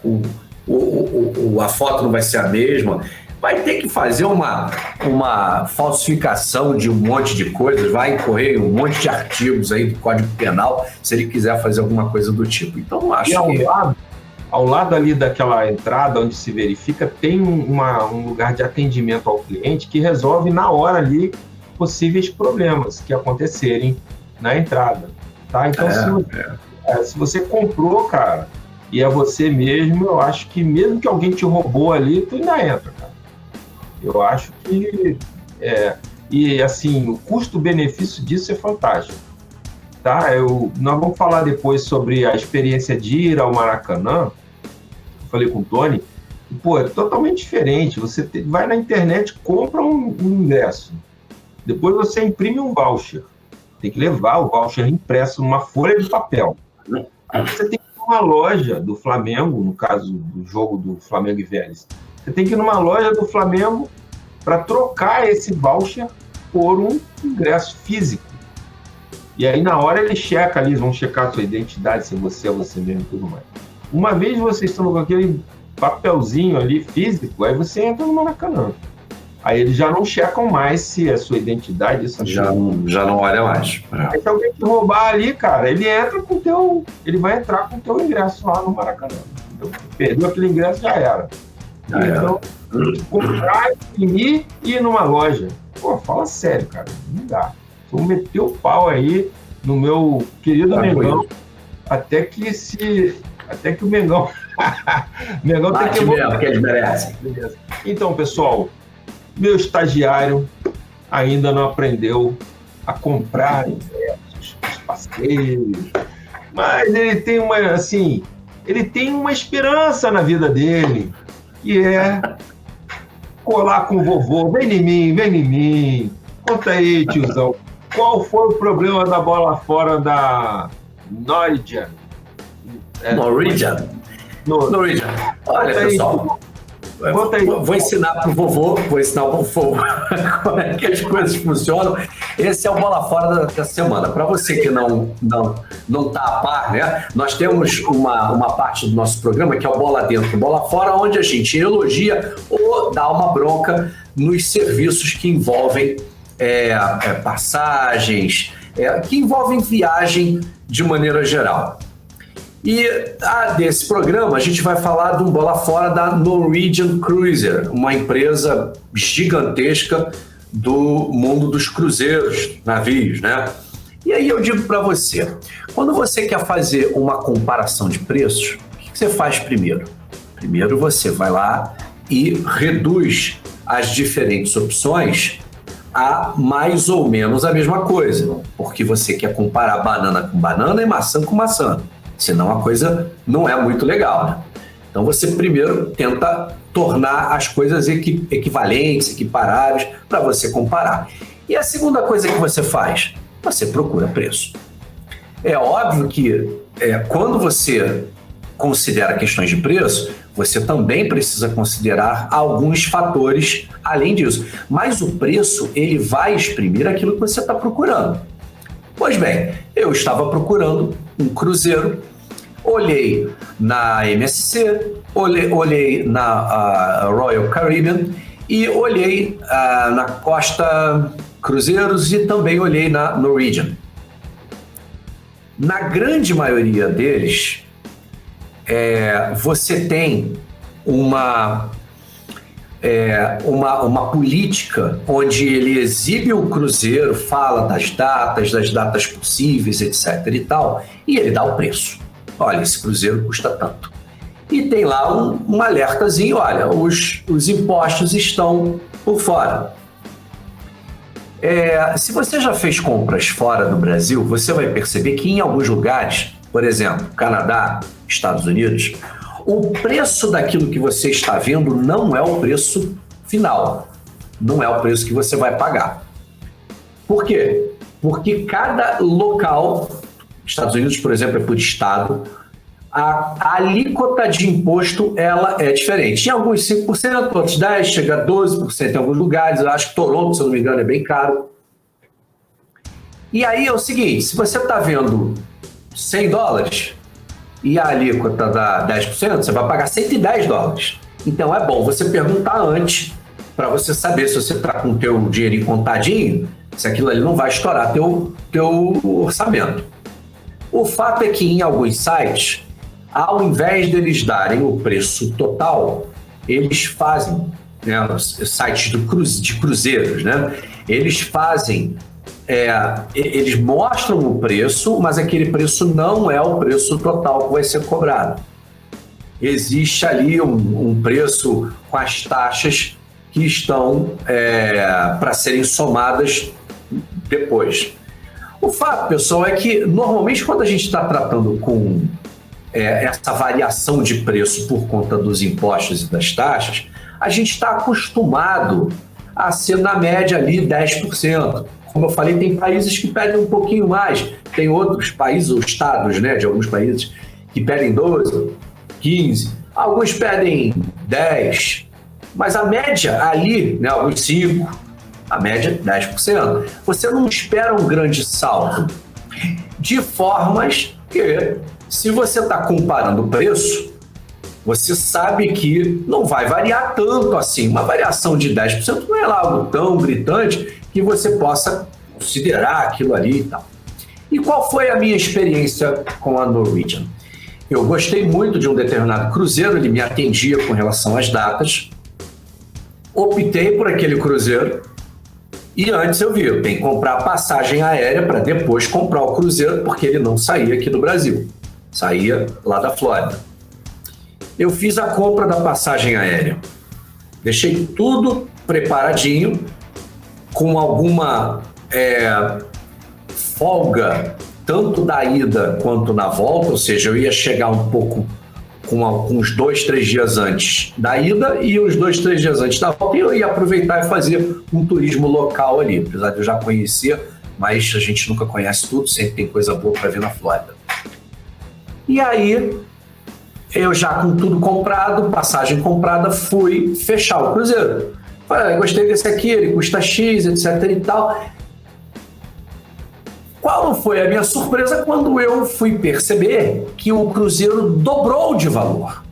foto não vai ser a mesma. Vai ter que fazer uma falsificação de um monte de coisas, vai incorrer um monte de artigos aí do Código Penal, se ele quiser fazer alguma coisa do tipo. Então, acho que... Ao lado ali daquela entrada onde se verifica, tem um lugar de atendimento ao cliente que resolve na hora ali possíveis problemas que acontecerem na entrada, tá? Então, se você comprou, cara, e é você mesmo, eu acho que mesmo que alguém te roubou ali, tu ainda entra, cara. Eu acho que... e, assim, o custo-benefício disso é fantástico, tá? Nós vamos falar depois sobre a experiência de ir ao Maracanã. Eu falei com o Tony. Pô, é totalmente diferente. Você vai na internet, compra um ingresso. Depois você imprime um voucher. Tem que levar o voucher impresso numa folha de papel. Aí você tem que ir numa loja do Flamengo, no caso do jogo do Flamengo e Vélez. Você tem que ir numa loja do Flamengo para trocar esse voucher por um ingresso físico. E aí, na hora, eles checam ali, vão checar a sua identidade, se você é você mesmo e tudo mais. Uma vez vocês estão com aquele papelzinho ali físico, aí você entra no Maracanã. Aí eles já não checam mais se a sua identidade... Já não olha mais. Aí se alguém te roubar ali, cara, ele vai entrar com o teu ingresso lá no Maracanã. Perdeu aquele ingresso, já era. Então, comprar, imprimir e ir numa loja. Pô, fala sério, cara. Não dá. Vou meter o pau aí no meu querido Mengão. Até que o Mengão... Mengão tem que... mesmo, que eles merecem. Então, pessoal, meu estagiário ainda não aprendeu a comprar ingressos, os passeios, mas ele tem uma esperança na vida dele, que é colar com o vovô. Vem em mim. Conta aí, tiozão. Qual foi o problema da bola fora da Norwegian? Norwegian. Olha, pessoal, vou ensinar para o vovô como é que as coisas funcionam. Esse é o Bola Fora da semana. Para você que não está a par, né? Nós temos uma parte do nosso programa que é o Bola Dentro, Bola Fora, onde a gente elogia ou dá uma bronca nos serviços que envolvem passagens, que envolvem viagem de maneira geral. E desse programa a gente vai falar de um Bola Fora da Norwegian Cruiser, uma empresa gigantesca do mundo dos cruzeiros, navios, né? E aí eu digo para você, quando você quer fazer uma comparação de preços, o que você faz primeiro? Primeiro você vai lá e reduz as diferentes opções a mais ou menos a mesma coisa, porque você quer comparar banana com banana e maçã com maçã. Senão a coisa não é muito legal, né? Então você primeiro tenta tornar as coisas equivalentes, equiparáveis, para você comparar. E a segunda coisa que você faz, você procura preço. É óbvio que quando você considera questões de preço, você também precisa considerar alguns fatores além disso. Mas o preço, ele vai exprimir aquilo que você está procurando. Pois bem, eu estava procurando um cruzeiro, olhei na MSC, olhei na Royal Caribbean e olhei na Costa Cruzeiros e também olhei na Norwegian. Na grande maioria deles, você tem uma política onde ele exibe o cruzeiro, fala das datas possíveis, etc. e tal, e ele dá o preço. Olha, esse cruzeiro custa tanto. E tem lá um alertazinho, olha, os impostos estão por fora. Se você já fez compras fora do Brasil, você vai perceber que em alguns lugares, por exemplo, Canadá, Estados Unidos, o preço daquilo que você está vendo não é o preço final, não é o preço que você vai pagar. Por quê? Porque cada local, Estados Unidos, por exemplo, é por estado, a alíquota de imposto ela é diferente. Em alguns 5%, outros 10%, chega a 12% em alguns lugares. Eu acho que Toronto, se eu não me engano, é bem caro. E aí é o seguinte, se você está vendo $100 e a alíquota dá 10%, você vai pagar $110. Então é bom você perguntar antes para você saber se você está com o teu dinheirinho contadinho, se aquilo ali não vai estourar teu orçamento. O fato é que em alguns sites, ao invés deles darem o preço total, eles fazem, né, os sites de cruzeiros, né, eles fazem, eles mostram o preço, mas aquele preço não é o preço total que vai ser cobrado. Existe ali um preço com as taxas que estão para serem somadas depois. O fato, pessoal, é que normalmente quando a gente está tratando com essa variação de preço por conta dos impostos e das taxas, a gente está acostumado a ser na média ali 10%. Como eu falei, tem países que pedem um pouquinho mais, tem outros países, ou estados, né, de alguns países, que pedem 12%, 15%, alguns pedem 10%, mas a média ali, né, alguns 5%, a média 10%. Você não espera um grande salto, de formas que, se você está comparando o preço, você sabe que não vai variar tanto assim. Uma variação de 10% não é algo tão gritante que você possa considerar aquilo ali e tal. E qual foi a minha experiência com a Norwegian? Eu gostei muito de um determinado cruzeiro, ele me atendia com relação às datas, optei por aquele cruzeiro e antes eu tenho que comprar passagem aérea para depois comprar o cruzeiro, porque ele não saía aqui do Brasil, saía lá da Flórida. Eu fiz a compra da passagem aérea, deixei tudo preparadinho, com alguma folga, tanto da ida quanto na volta, ou seja, eu ia chegar um pouco com uns 2, 3 dias antes da ida e uns 2, 3 dias antes da volta, e eu ia aproveitar e fazer um turismo local ali, apesar de eu já conhecer, mas a gente nunca conhece tudo, sempre tem coisa boa para ver na Flórida. E aí, eu já com tudo comprado, passagem comprada, fui fechar o cruzeiro. Falei, gostei desse aqui, ele custa X, etc e tal. Qual foi a minha surpresa quando eu fui perceber que o cruzeiro dobrou de valor?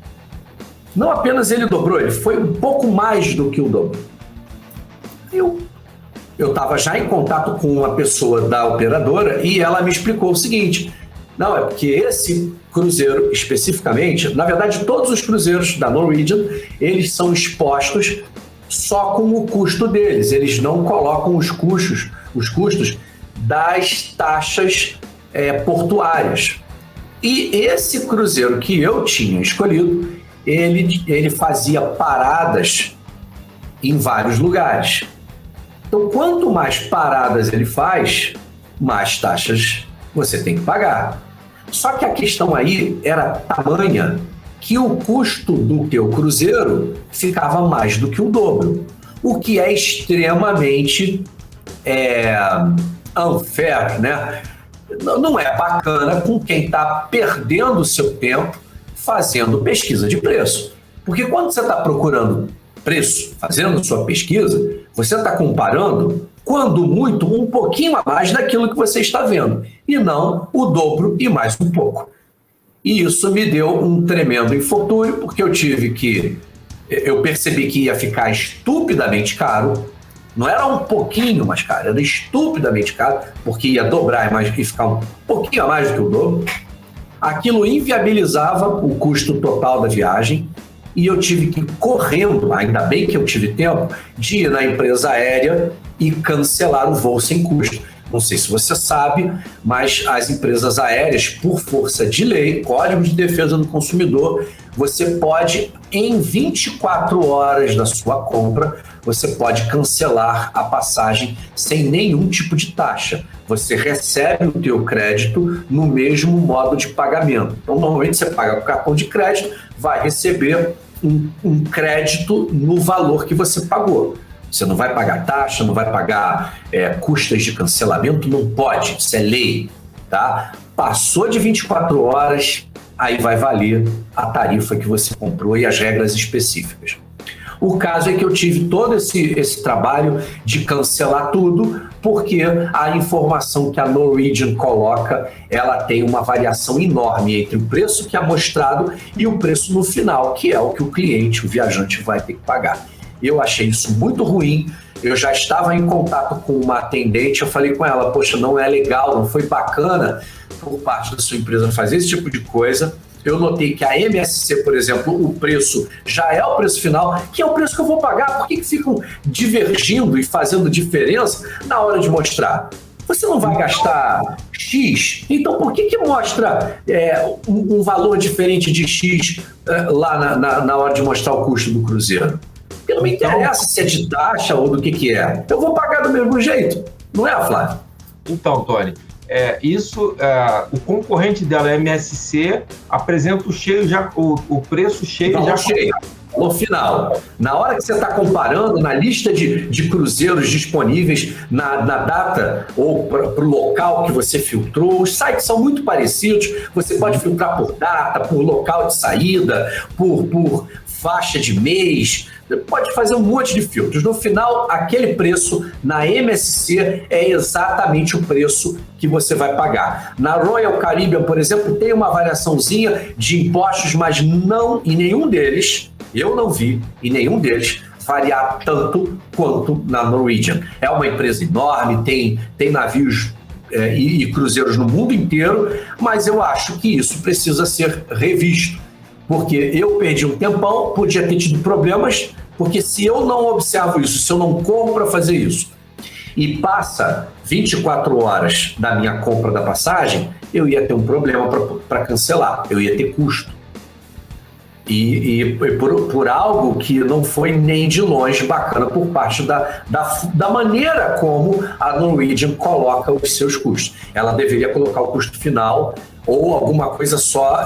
Não apenas ele dobrou, ele foi um pouco mais do que o dobro. Eu estava já em contato com uma pessoa da operadora e ela me explicou o seguinte: não, é porque esse cruzeiro especificamente, na verdade todos os cruzeiros da Norwegian, eles são expostos só com o custo deles, eles não colocam os custos das taxas portuárias. E esse cruzeiro que eu tinha escolhido, ele fazia paradas em vários lugares. Então, quanto mais paradas ele faz, mais taxas você tem que pagar. Só que a questão aí era tamanha que o custo do teu cruzeiro ficava mais do que o dobro, o que é extremamente unfair, né? Não é bacana com quem está perdendo o seu tempo fazendo pesquisa de preço. Porque quando você está procurando preço, fazendo sua pesquisa, você está comparando, quando muito, um pouquinho a mais daquilo que você está vendo, e não o dobro e mais um pouco. E isso me deu um tremendo infortúnio, porque eu percebi que ia ficar estupidamente caro. Não era um pouquinho mais caro, era estupidamente caro, porque ia dobrar e ficar um pouquinho a mais do que o dobro. Aquilo inviabilizava o custo total da viagem e eu tive que ir correndo, ainda bem que eu tive tempo, de ir na empresa aérea e cancelar o voo sem custo. Não sei se você sabe, mas as empresas aéreas, por força de lei, Código de Defesa do Consumidor, você pode, em 24 horas da sua compra, você pode cancelar a passagem sem nenhum tipo de taxa. Você recebe o teu crédito no mesmo modo de pagamento. Então, normalmente você paga com cartão de crédito, vai receber um crédito no valor que você pagou. Você não vai pagar taxa, não vai pagar custas de cancelamento, não pode, isso é lei, tá? Passou de 24 horas, aí vai valer a tarifa que você comprou e as regras específicas. O caso é que eu tive todo esse trabalho de cancelar tudo, porque a informação que a Norwegian coloca, ela tem uma variação enorme entre o preço que é mostrado e o preço no final, que é o que o cliente, o viajante, vai ter que pagar. Eu achei isso muito ruim, eu já estava em contato com uma atendente, eu falei com ela, poxa, não é legal, não foi bacana por parte da sua empresa fazer esse tipo de coisa. Eu notei que a MSC, por exemplo, o preço já é o preço final, que é o preço que eu vou pagar. Por que ficam divergindo e fazendo diferença na hora de mostrar? Você não vai gastar X, então por que mostra um valor diferente de X lá na hora de mostrar o custo do cruzeiro? Porque não me interessa se é de taxa ou do que é. Eu vou pagar do mesmo jeito, não é, Flávio? Então, Tony, o concorrente dela, a MSC, apresenta o preço cheio não, já cheio. No final, na hora que você está comparando, na lista de cruzeiros disponíveis na data ou para o local que você filtrou, os sites são muito parecidos, você pode filtrar por data, por local de saída, por faixa de mês, pode fazer um monte de filtros. No final, aquele preço na MSC é exatamente o preço que você vai pagar. Na Royal Caribbean, por exemplo, tem uma variaçãozinha de impostos, mas não em nenhum deles, eu não vi em nenhum deles variar tanto quanto na Norwegian. É uma empresa enorme, tem navios e cruzeiros no mundo inteiro, mas eu acho que isso precisa ser revisto, porque eu perdi um tempão, podia ter tido problemas, porque se eu não observo isso, se eu não corro para fazer isso, e passa 24 horas da minha compra da passagem, eu ia ter um problema para cancelar, eu ia ter custo. E por algo que não foi nem de longe bacana por parte da maneira como a Norwegian coloca os seus custos. Ela deveria colocar o custo final ou alguma coisa só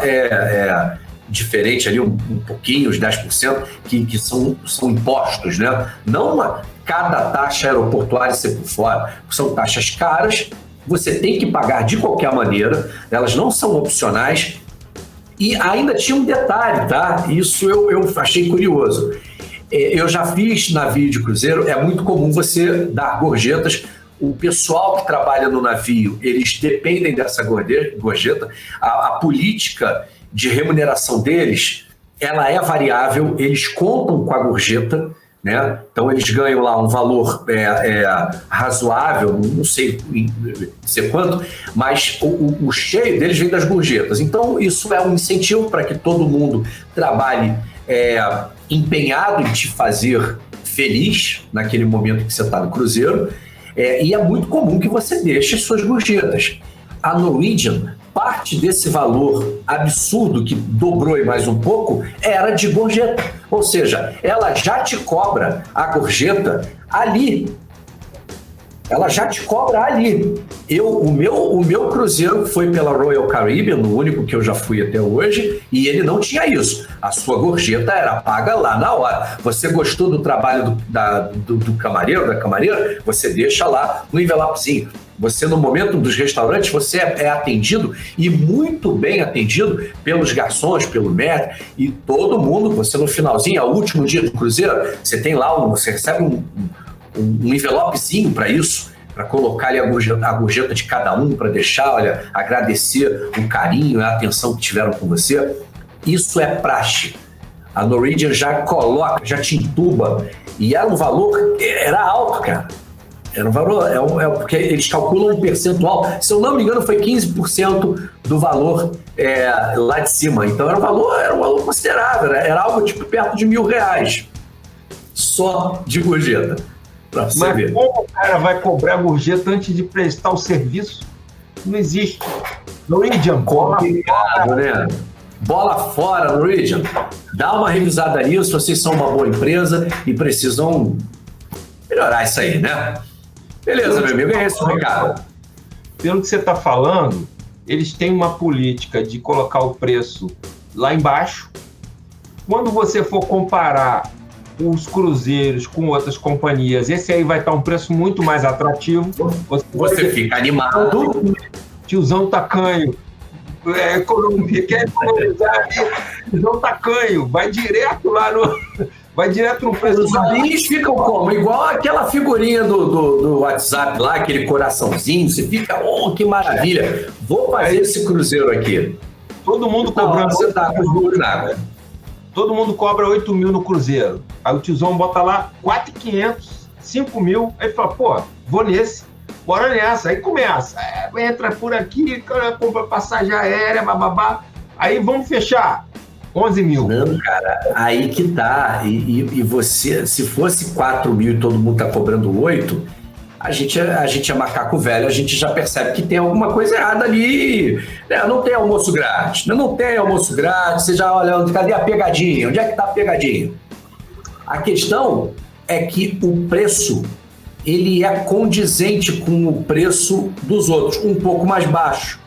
diferente ali, um pouquinho, os 10%, que são impostos, né? Não cada taxa aeroportuária ser por fora. São taxas caras, você tem que pagar de qualquer maneira, elas não são opcionais. E ainda tinha um detalhe, tá? Isso eu achei curioso. Eu já fiz navio de cruzeiro, é muito comum você dar gorjetas. O pessoal que trabalha no navio, eles dependem dessa gorjeta. A política de remuneração deles, ela é variável, eles contam com a gorjeta, né? Então eles ganham lá um valor razoável, não sei dizer quanto, mas o cheio deles vem das gorjetas. Então isso é um incentivo para que todo mundo trabalhe empenhado em te fazer feliz naquele momento que você está no cruzeiro, e é muito comum que você deixe as suas gorjetas. A Norwegian, parte desse valor absurdo que dobrou e mais um pouco era de gorjeta. Ou seja, ela já te cobra a gorjeta ali. Ela já te cobra ali. O meu cruzeiro foi pela Royal Caribbean, o único que eu já fui até hoje, e ele não tinha isso. A sua gorjeta era paga lá na hora. Você gostou do trabalho do camareiro, da camareira? Você deixa lá no envelopezinho. Você, no momento dos restaurantes, você é atendido, e muito bem atendido pelos garçons, pelo maître, e todo mundo. Você, no finalzinho, ao último dia do cruzeiro, você tem lá, você recebe um envelopezinho para isso, para colocar ali a gorjeta de cada um, para deixar, olha, agradecer o carinho, a atenção que tiveram com você. Isso é praxe. A Norwegian já coloca, já te entuba, e era um valor, era alto, cara. Era um valor, porque eles calculam um percentual, se eu não me engano, foi 15% do valor lá de cima. Então era um valor considerável, era algo tipo perto de R$1.000 só de gorjeta. Mas ver. Como o cara vai cobrar gorjeta antes de prestar o serviço? Não existe. Norwegian, complicado, né? Bola fora, Norwegian. Dá uma revisada nisso, vocês são uma boa empresa e precisam melhorar isso aí, né? Beleza, meu amigo, é esse o recado. Pelo que você está falando, eles têm uma política de colocar o preço lá embaixo. Quando você for comparar os cruzeiros com outras companhias, esse aí vai estar um preço muito mais atrativo. Você fica animado. Tiozão tacanho. Quer economizar ali, tiozão tacanho. Vai direto lá no... Vai direto no preço. Os amigos ficam como? Igual aquela figurinha do WhatsApp lá, aquele coraçãozinho. Você fica, que maravilha. Vou fazer esse cruzeiro aqui. Todo mundo cobrando. Você tá com os burros na água. Todo mundo cobra 8 mil no cruzeiro. Aí o tiozão bota lá 4.500, 5 mil. Aí fala, pô, vou nesse. Bora nessa. Aí começa. Entra por aqui, compra passagem aérea, bababá. Aí vamos fechar. 11 mil. Não, cara, aí que tá. E você, se fosse 4 mil e todo mundo tá cobrando 8, a gente é macaco velho, a gente já percebe que tem alguma coisa errada ali. Não tem almoço grátis. Não tem almoço grátis. Você já olha, cadê a pegadinha? Onde é que tá a pegadinha? A questão é que o preço ele é condizente com o preço dos outros, um pouco mais baixo,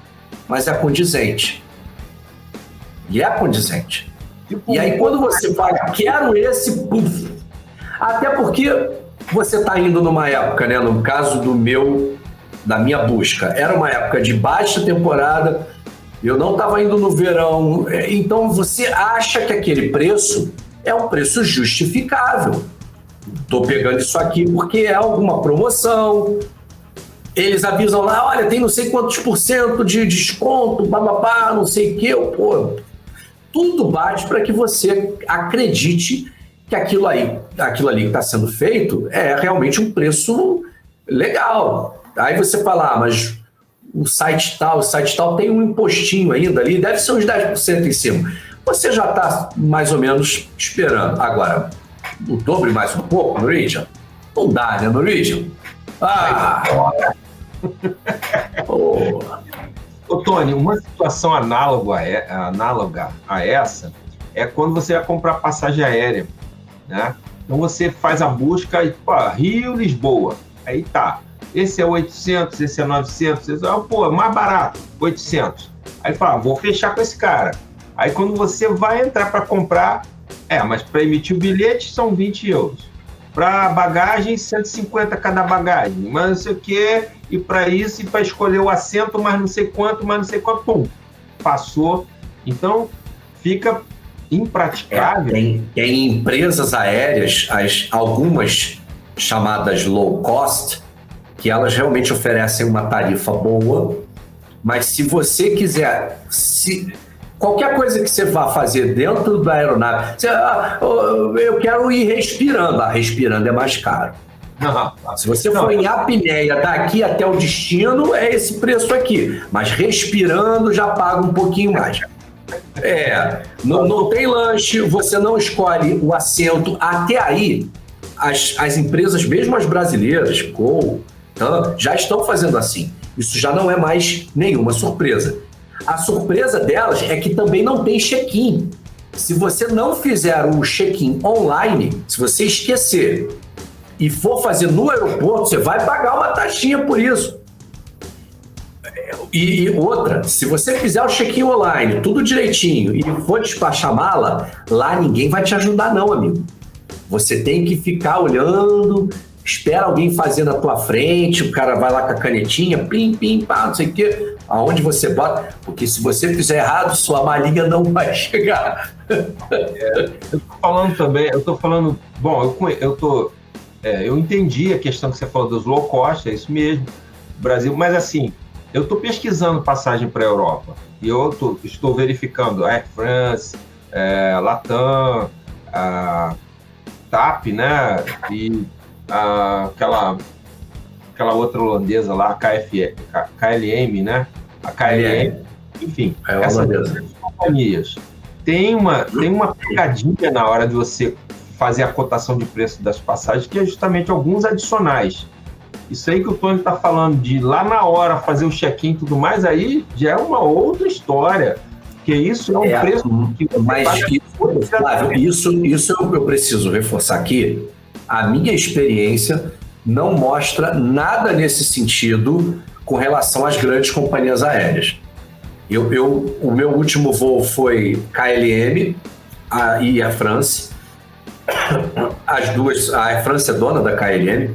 mas é condizente. E é condizente. E aí quando você fala, quero esse, puff, até porque você está indo numa época, né, no caso da minha busca, era uma época de baixa temporada, eu não estava indo no verão, então você acha que aquele preço é um preço justificável. Estou pegando isso aqui porque é alguma promoção, eles avisam lá, olha, tem não sei quantos % de desconto, bababá, não sei o quê, pô, tudo bate para que você acredite que aquilo ali que está sendo feito é realmente um preço legal. Aí você fala, mas o site tal tem um impostinho ainda ali, deve ser uns 10% em cima. Você já está mais ou menos esperando. Agora, o dobro mais um pouco, Norwegian? Não dá, né, Norwegian? Ô, Tony, uma situação análoga a essa é quando você vai comprar passagem aérea, né? Então você faz a busca e, Rio, Lisboa, aí tá. Esse é 800, esse é 900, esse é mais barato, 800. Aí fala, vou fechar com esse cara. Aí quando você vai entrar para comprar, mas para emitir o bilhete são 20 euros. Para bagagem, 150 cada bagagem, mas não sei o quê, e para isso, e para escolher o assento, mais não sei quanto, pum, passou. Então, fica impraticável. Tem empresas aéreas, algumas chamadas low cost, que elas realmente oferecem uma tarifa boa, mas se você quiser... Qualquer coisa que você vá fazer dentro da aeronave, eu quero ir respirando. Respirando é mais caro. Se você for em apneia daqui até o destino, é esse preço aqui. Mas respirando já paga um pouquinho mais. Não tem lanche, você não escolhe o assento. Até aí, as empresas, mesmo as brasileiras, já estão fazendo assim. Isso já não é mais nenhuma surpresa. A surpresa delas é que também não tem check-in. Se você não fizer o check-in online, se você esquecer e for fazer no aeroporto, você vai pagar uma taxinha por isso. E outra, se você fizer o check-in online, tudo direitinho, e for despachar mala, lá ninguém vai te ajudar não, amigo. Você tem que ficar olhando, espera alguém fazer na tua frente, o cara vai lá com a canetinha, plim, pim, pá, não sei o quê, aonde você bota, porque se você fizer errado, sua malinha não vai chegar. Eu entendi a questão que você falou dos low cost, é isso mesmo, Brasil, mas assim, eu estou pesquisando passagem para a Europa, e eu estou verificando a Air France, Latam, a TAP, né, e aquela outra holandesa lá, KLM, né? A KLM, enfim, essas companhias. Tem uma pegadinha na hora de você fazer a cotação de preço das passagens, que é justamente alguns adicionais. Isso aí que o Tony está falando, de lá na hora fazer o check-in e tudo mais, aí já é uma outra história. Porque isso é um preço que... Mas isso eu preciso reforçar aqui. A minha experiência não mostra nada nesse sentido com relação às grandes companhias aéreas. O meu último voo foi KLM e Air France. As duas, a Air France é dona da KLM.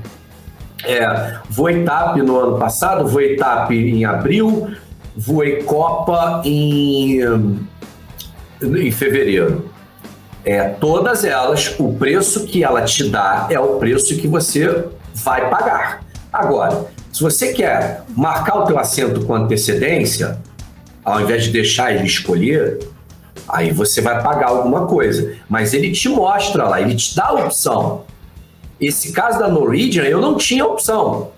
Voei TAP no ano passado, voei TAP em abril, voei Copa em fevereiro. Todas elas, o preço que ela te dá é o preço que você vai pagar. Agora, se você quer marcar o teu assento com antecedência, ao invés de deixar ele escolher, aí você vai pagar alguma coisa. Mas ele te mostra lá, ele te dá a opção. Esse caso da Norwegian, eu não tinha opção.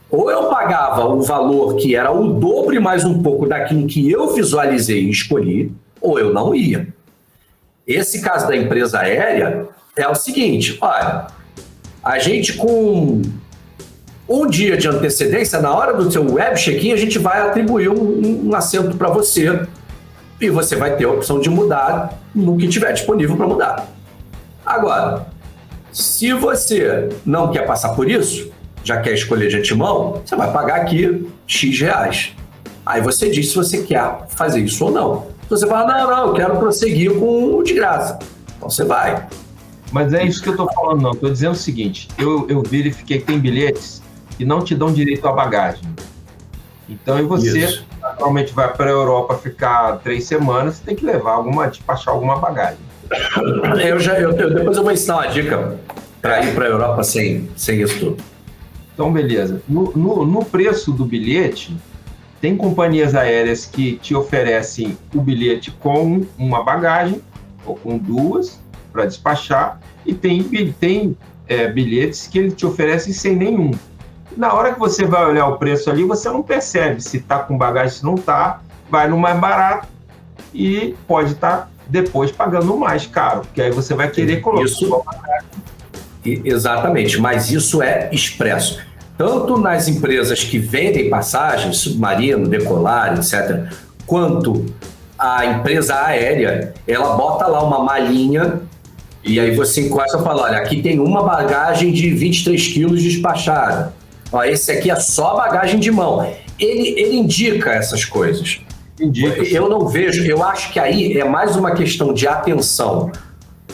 Ou eu pagava o valor que era o dobro e mais um pouco daquilo que eu visualizei e escolhi, ou eu não ia. Esse caso da empresa aérea é o seguinte, olha, a gente com um dia de antecedência, na hora do seu web check-in, a gente vai atribuir um assento para você e você vai ter a opção de mudar no que tiver disponível para mudar. Agora, se você não quer passar por isso, já quer escolher de antemão, você vai pagar aqui X reais. Aí você diz se você quer fazer isso ou não. Se você fala, não, eu quero prosseguir com o de graça. Então você vai. Mas é isso que eu tô falando, não. Tô dizendo o seguinte, eu verifiquei que tem bilhetes que não te dão direito à bagagem. Então, e você normalmente vai para a Europa ficar 3 semanas, você tem que levar despachar alguma bagagem. Depois eu vou ensinar uma dica para ir para a Europa sem isso tudo. Então, beleza. No preço do bilhete, tem companhias aéreas que te oferecem o bilhete com uma bagagem, ou com 2, para despachar, e tem bilhetes que ele te oferece sem nenhum. Na hora que você vai olhar o preço ali, você não percebe se está com bagagem, se não está, vai no mais barato e pode estar depois pagando mais caro, porque aí você vai querer colocar sua bagagem. Exatamente, mas isso é expresso. Tanto nas empresas que vendem passagens, submarino, decolar, etc., quanto a empresa aérea, ela bota lá uma malinha e aí você encosta e fala, olha, aqui tem uma bagagem de 23 quilos despachada. Ó, esse aqui é só bagagem de mão. Ele indica essas coisas. Eu não vejo, eu acho que aí é mais uma questão de atenção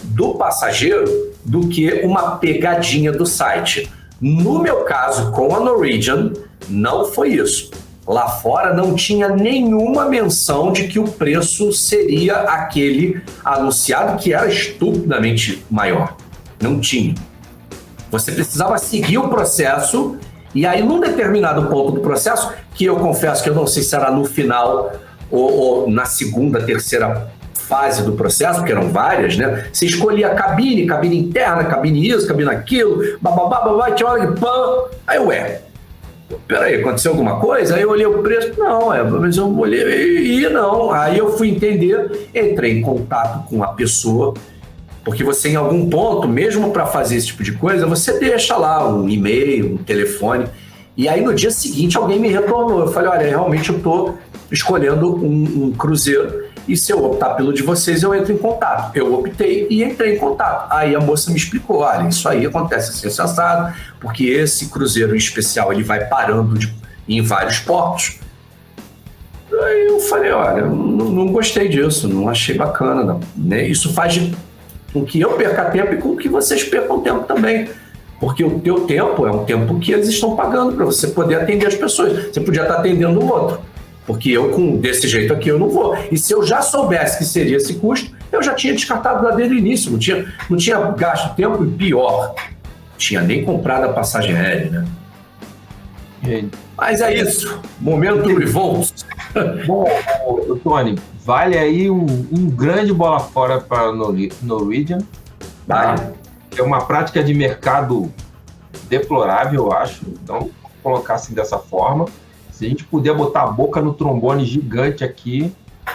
do passageiro do que uma pegadinha do site. No meu caso, com a Norwegian, não foi isso. Lá fora não tinha nenhuma menção de que o preço seria aquele anunciado, que era estupidamente maior. Não tinha. Você precisava seguir o processo, e aí num determinado ponto do processo, que eu confesso que eu não sei se era no final ou na segunda, terceira fase do processo, porque eram várias, né? Você escolhia cabine interna, cabine isso, cabine aquilo, bababá, tinha hora que pã. Aí, peraí, aconteceu alguma coisa? Aí eu olhei o preço, não, mas eu olhei e não. Aí eu fui entender, entrei em contato com a pessoa, porque você em algum ponto, mesmo para fazer esse tipo de coisa, você deixa lá um e-mail, um telefone, e aí no dia seguinte alguém me retornou. Eu falei, olha, realmente eu estou escolhendo um cruzeiro, e se eu optar pelo de vocês, eu entro em contato. Eu optei e entrei em contato. Aí a moça me explicou, olha, isso aí acontece assim, assado, porque esse cruzeiro em especial, ele vai parando em vários portos. Aí eu falei, olha, não gostei disso, não achei bacana, não. Né? Isso faz com que eu perca tempo e com que vocês percam tempo também. Porque o teu tempo é um tempo que eles estão pagando para você poder atender as pessoas. Você podia estar atendendo o outro. Porque desse jeito aqui, eu não vou. E se eu já soubesse que seria esse custo, eu já tinha descartado lá desde o início. Não tinha gasto tempo, e pior, tinha nem comprado a passagem aérea, né? Mas é isso. Momento revolt. Bom, Tony, vale aí um grande bola fora para a Norwegian. Tá? É uma prática de mercado deplorável, eu acho. Então, vou colocar assim dessa forma. Se a gente puder botar a boca no trombone gigante aqui,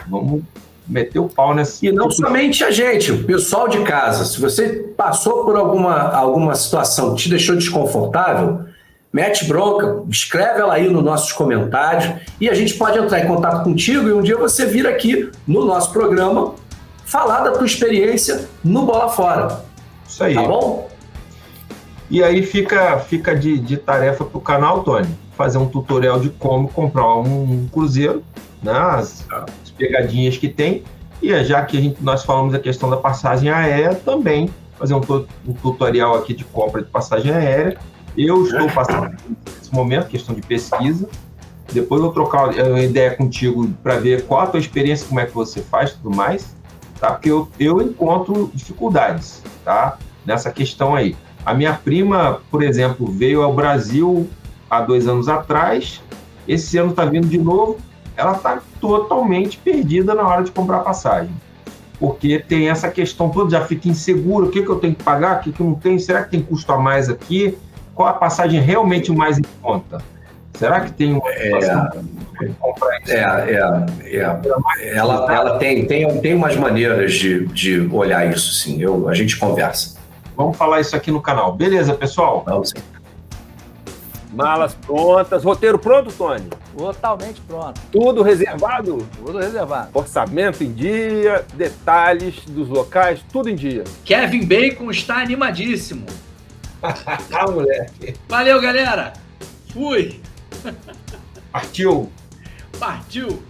vamos meter o pau nessa... E não somente a gente, o pessoal de casa. Se você passou por alguma situação que te deixou desconfortável, mete bronca, escreve ela aí nos nossos comentários e a gente pode entrar em contato contigo e um dia você vir aqui no nosso programa falar da tua experiência no Bola Fora. Isso aí. Tá bom? E aí fica de tarefa para o canal, Tony, fazer um tutorial de como comprar um cruzeiro, né? As pegadinhas que tem, e já que nós falamos da questão da passagem aérea, também fazer um tutorial aqui de compra de passagem aérea. Eu estou passando nesse momento, questão de pesquisa, depois eu vou trocar uma ideia contigo para ver qual a tua experiência, como é que você faz e tudo mais, tá? Porque eu encontro dificuldades, tá? Nessa questão aí. A minha prima, por exemplo, veio ao Brasil há 2 anos atrás, esse ano está vindo de novo, ela está totalmente perdida na hora de comprar passagem. Porque tem essa questão toda, já fica inseguro, o que eu tenho que pagar, o que eu não tenho, será que tem custo a mais aqui? Qual a passagem realmente mais em conta? Será que tem uma situação de comprar isso? Ela tem umas maneiras de olhar isso, sim. A gente conversa. Vamos falar isso aqui no canal. Beleza, pessoal? Vamos sim. Malas prontas. Roteiro pronto, Tony? Totalmente pronto. Tudo reservado? Tudo reservado. Orçamento em dia, detalhes dos locais, tudo em dia. Kevin Bacon está animadíssimo. Ah, moleque. Valeu, galera. Fui. Partiu. Partiu.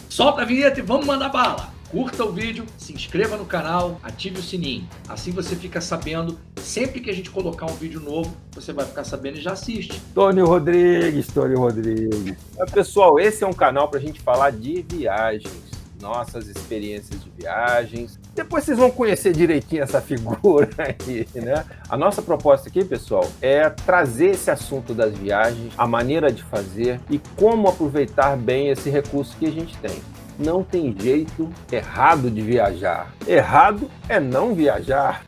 Solta a vinheta e vamos mandar bala. Curta o vídeo, se inscreva no canal, ative o sininho. Assim você fica sabendo, sempre que a gente colocar um vídeo novo, você vai ficar sabendo e já assiste. Tony Rodrigues. Pessoal, esse é um canal para a gente falar de viagens, nossas experiências de viagens. Depois vocês vão conhecer direitinho essa figura aí, né? A nossa proposta aqui, pessoal, é trazer esse assunto das viagens, a maneira de fazer e como aproveitar bem esse recurso que a gente tem. Não tem jeito errado de viajar. Errado é não viajar.